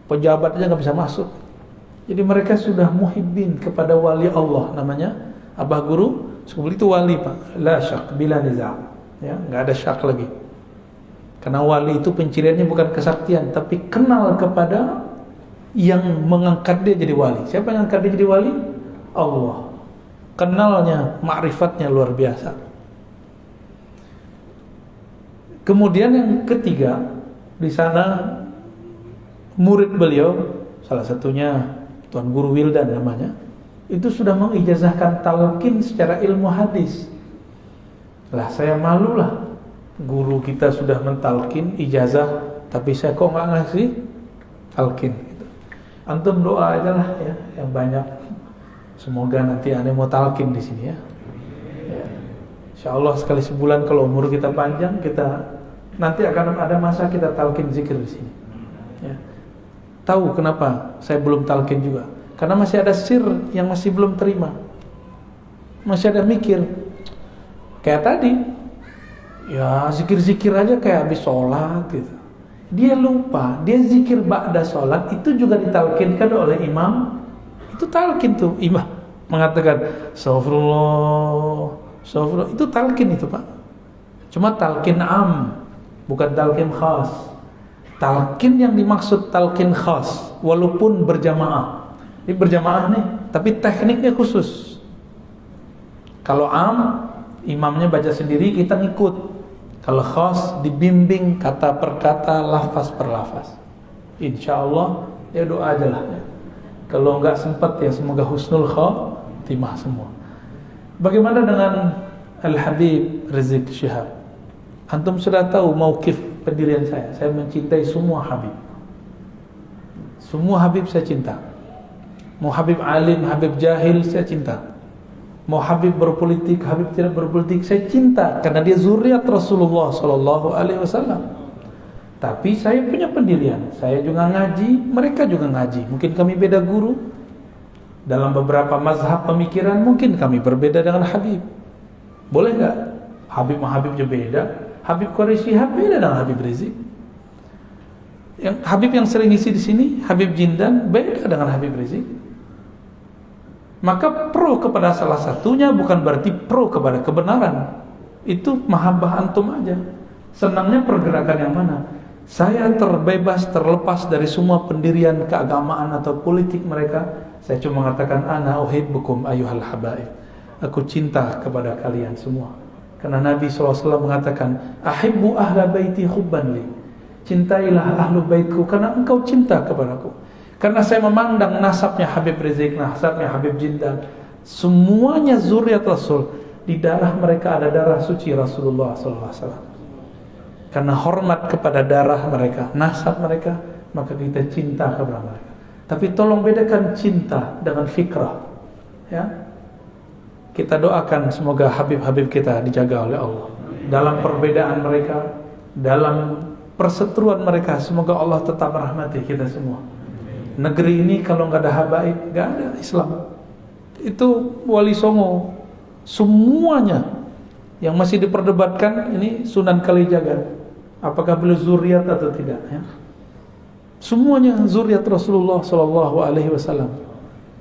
Speaker 1: Pejabat aja nggak bisa masuk. Jadi mereka sudah muhibbin kepada wali Allah, namanya Abah Guru Sekumpul itu wali Pak, la syak bila niza', ya nggak ada syak lagi. Karena wali itu penciriannya bukan kesaktian, tapi kenal kepada yang mengangkat dia jadi wali. Siapa yang angkat dia jadi wali? Allah. Kenalnya, ma'rifatnya luar biasa. Kemudian yang ketiga, di sana murid beliau, salah satunya Tuan Guru Wildan namanya, itu sudah mengijazahkan talqin secara ilmu hadis. Lah saya malu lah, guru kita sudah mentalqin ijazah, tapi saya kok nggak ngasih talqin. Antum doa aja lah ya, yang banyak. Semoga nanti ane mau talqin di sini ya. Insyaallah sekali sebulan kalau umur kita panjang, kita nanti akan ada masa kita talqin zikir di sini. Ya. Tahu kenapa saya belum talqin juga? Karena masih ada sir yang masih belum terima. Masih ada mikir. Kayak tadi, ya zikir-zikir aja kayak habis sholat gitu. Dia lupa, dia zikir ba'da sholat itu juga ditalkinkan oleh imam. Itu talkin tuh, imam mengatakan astagfirullah, astagfirullah. Itu talkin itu Pak. Cuma talkin am, bukan talkin khas. Talkin yang dimaksud talkin khas, walaupun berjamaah. Ini berjamaah nih, tapi tekniknya khusus. Kalau am, imamnya baca sendiri, kita ngikut. Kalau khas, dibimbing kata per kata, lafaz per lafaz. Insya Allah, ya doa aja lah. Kalau nggak sempat ya semoga husnul khatimah semua. Bagaimana dengan Al-Habib Rizik Syihab? Antum sudah tahu mauqif pendirian saya. Saya mencintai semua Habib. Semua Habib saya cinta. Mau Habib alim, Habib jahil, saya cinta. Mau Habib berpolitik, Habib tidak berpolitik, saya cinta karena dia zuriat Rasulullah sallallahu alaihi wasallam. Tapi saya punya pendirian. Saya juga ngaji, mereka juga ngaji. Mungkin kami beda guru. Dalam beberapa mazhab pemikiran mungkin kami berbeda dengan Habib. Boleh enggak? Habib sama Habib juga beda. Habib Quraisy beda dengan Habib Rizik. Yang Habib yang sering isi di sini, Habib Jindan beda dengan Habib Rizik. Maka pro kepada salah satunya bukan berarti pro kepada kebenaran. Itu mahabbah antum aja. Senangnya pergerakan yang mana? Saya terbebas, terlepas dari semua pendirian keagamaan atau politik mereka. Saya cuma mengatakan ana uhibbukum ayyuhal habaib. Aku cinta kepada kalian semua. Karena Nabi SAW mengatakan ahibbu ahla baiti hubban li. Cintailah ahlu baitku karena engkau cinta kepadaku. Karena saya memandang nasabnya Habib Rizik, nasabnya Habib Jindan, semuanya zuriat Rasul. Di darah mereka ada darah suci Rasulullah SAW. Karena hormat kepada darah mereka, nasab mereka, maka kita cinta kepada mereka. Tapi tolong bedakan cinta dengan fikrah. Ya, kita doakan semoga Habib-Habib kita dijaga oleh Allah. Dalam perbedaan mereka, dalam perseteruan mereka, semoga Allah tetap merahmati kita semua. Negeri ini kalau nggak ada habaib, nggak ada Islam. Itu Wali Songo, semuanya yang masih diperdebatkan ini Sunan Kalijaga. Apakah beliau zuriat atau tidak? Ya. Semuanya zuriat Rasulullah Sallallahu Alaihi Wasallam.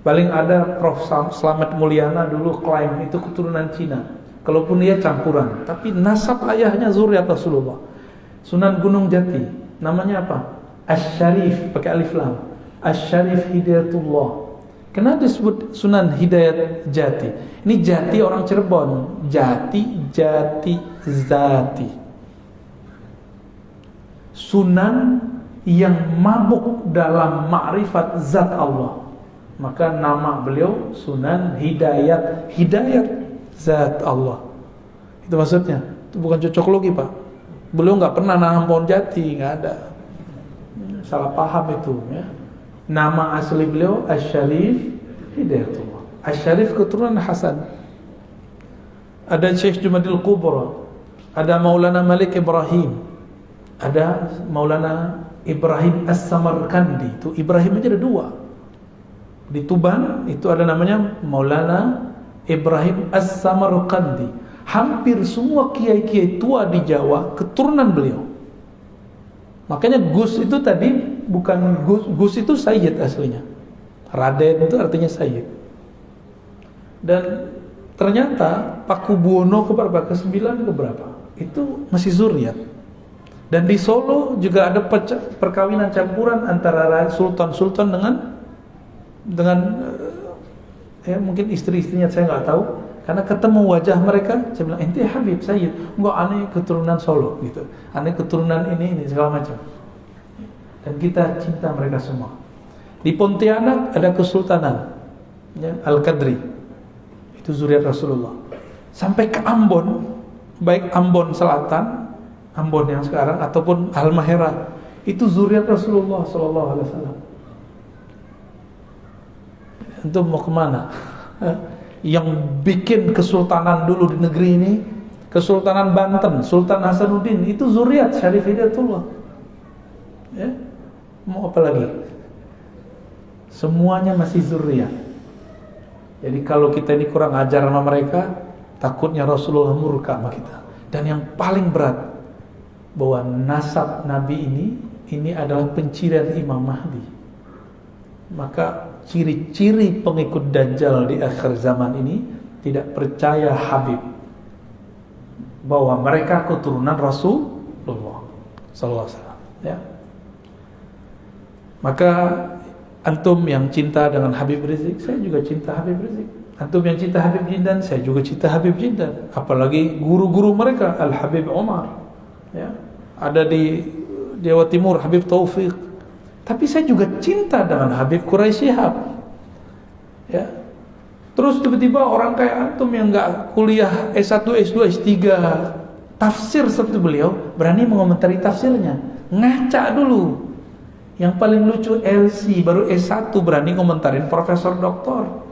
Speaker 1: Paling ada Prof. Slamet Mulyana dulu klaim itu keturunan Cina. Kalaupun dia campuran, tapi nasab ayahnya zuriat Rasulullah. Sunan Gunung Jati, namanya apa? Asy-Syarif pakai alif lam. Asy-Syarif Hidayatullah. Kenapa disebut Sunan Hidayat Jati? Ini Jati orang Cirebon. Jati, Jati, Zati. Sunan yang mabuk dalam ma'rifat zat Allah. Maka nama beliau Sunan Hidayat. Hidayat zat Allah. Itu maksudnya. Itu bukan cocok logi Pak. Beliau nggak pernah nanam pohon jati, nggak ada. Salah paham itu. Ya. Nama asli beliau Asy-Syarif Hidayatullah. Asy-Syarif keturunan Hasan. Ada Syekh Jumadil Kubra, ada Maulana Malik Ibrahim, ada Maulana Ibrahim As-Samarkandi. Itu Ibrahim aja ada dua. Di Tuban itu ada namanya Maulana Ibrahim As-Samarkandi. Hampir semua kiai-kiai tua di Jawa keturunan beliau. Makanya Gus itu tadi bukan Gus itu Sayyid aslinya. Raden itu artinya Sayyid. Dan ternyata Paku Buwono ke ke-9 ke berapa? Itu masih zuriat. Dan di Solo juga ada perkawinan campuran antara sultan-sultan dengan ya mungkin istri-istrinya saya nggak tahu. Karena ketemu wajah mereka, saya bilang, ente Habib Sayyid, enggak, aneh keturunan Solo gitu. Aneh keturunan ini segala macam. Dan kita cinta mereka semua. Di Pontianak ada kesultanan ya, Al-Qadri. Itu zuriat Rasulullah. Sampai ke Ambon, baik Ambon Selatan, Ambon yang sekarang ataupun Halmahera, itu zuriat Rasulullah sallallahu alaihi wasallam. Itu mau kemana? Yang bikin kesultanan dulu di negeri ini, Kesultanan Banten, Sultan Hasanuddin, itu zuriat Syarif Hidayatullah. Ya, mau apa lagi? Semuanya masih zuriat. Jadi kalau kita ini kurang ajar sama mereka, takutnya Rasulullah murka sama kita. Dan yang paling berat, bahwa nasab Nabi ini adalah pencirian Imam Mahdi. Maka ciri-ciri pengikut Dajjal di akhir zaman ini tidak percaya Habib, bahwa mereka keturunan Rasulullah sallallahu alaihi wasallam, ya. Maka antum yang cinta dengan Habib Rizik, saya juga cinta Habib Rizik. Antum yang cinta Habib Jindan, saya juga cinta Habib Jindan. Apalagi guru-guru mereka, Al-Habib Omar, ya. Ada di Jawa Timur Habib Taufik. Tapi saya juga cinta dengan Habib Quraisy Shihab, ya. Terus tiba-tiba orang kayak antum yang nggak kuliah S1, S2, S3 tafsir seperti beliau berani mengomentari tafsirnya. Ngaca dulu. Yang paling lucu LC baru S1 berani komentarin Profesor Doktor.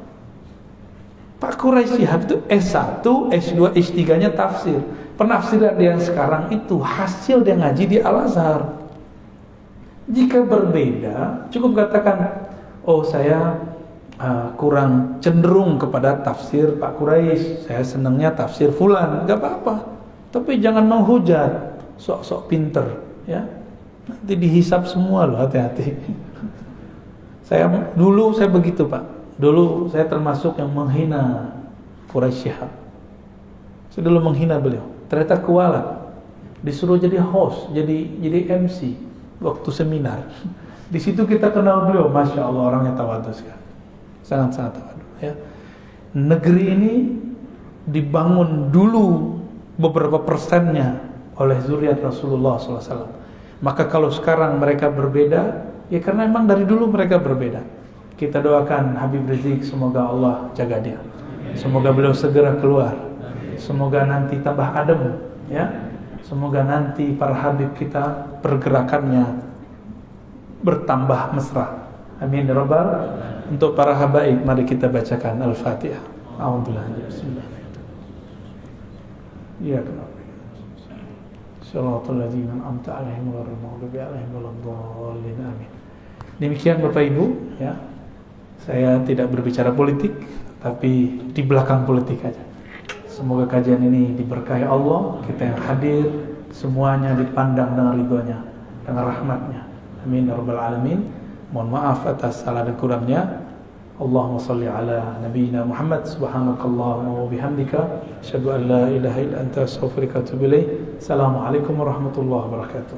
Speaker 1: Pak Quraisy Shihab itu S1, S2, S3-nya tafsir. Penafsiran dia yang sekarang itu hasil dia ngaji di Al-Azhar. Jika berbeda, cukup katakan, oh saya kurang cenderung kepada tafsir Pak Quraisy, saya senangnya tafsir fulan, gak apa-apa. Tapi jangan menghujat, sok-sok pinter, ya. Nanti dihisap semua loh, hati-hati. Dulu saya begitu, Pak. Dulu saya termasuk yang menghina Quraisy Shihab. Saya dulu menghina beliau. Ternyata kualat. Disuruh jadi host, jadi MC waktu seminar. Di situ kita kenal beliau, masya Allah, orangnya tawadhu sekali. Sangat-sangat tawadhu, ya. Negeri ini dibangun dulu beberapa persennya oleh zuriat Rasulullah SAW. Maka kalau sekarang mereka berbeda, ya karena memang dari dulu mereka berbeda. Kita doakan Habib Rizik, semoga Allah jaga dia. Semoga beliau segera keluar. Semoga nanti tambah adem, ya. Semoga nanti para Habib kita pergerakannya bertambah mesra. Amin ya rabbal. Untuk para habaib, mari kita bacakan Al-Fatihah. A'udzubillah. Bismillah. Ya kenapa? Shiratal ladzina an'amta 'alaihim ghairil maghdubi 'alaihim waladdallin. Amin. Demikian Bapak Ibu, ya. Saya tidak berbicara politik, tapi di belakang politik aja. Semoga kajian ini diberkahi Allah, kita yang hadir semuanya dipandang dengan ridhonya, dengan rahmatnya. Amin ya rabbal alamin. Mohon maaf atas salah dan kurangnya. Allahumma salli ala nabiyyina Muhammad. Subhanakallahumma wa bihamdika asyhadu an la ilaha illa anta astaghfiruka wa atubu ilaik. Assalamualaikum warahmatullahi wabarakatuh.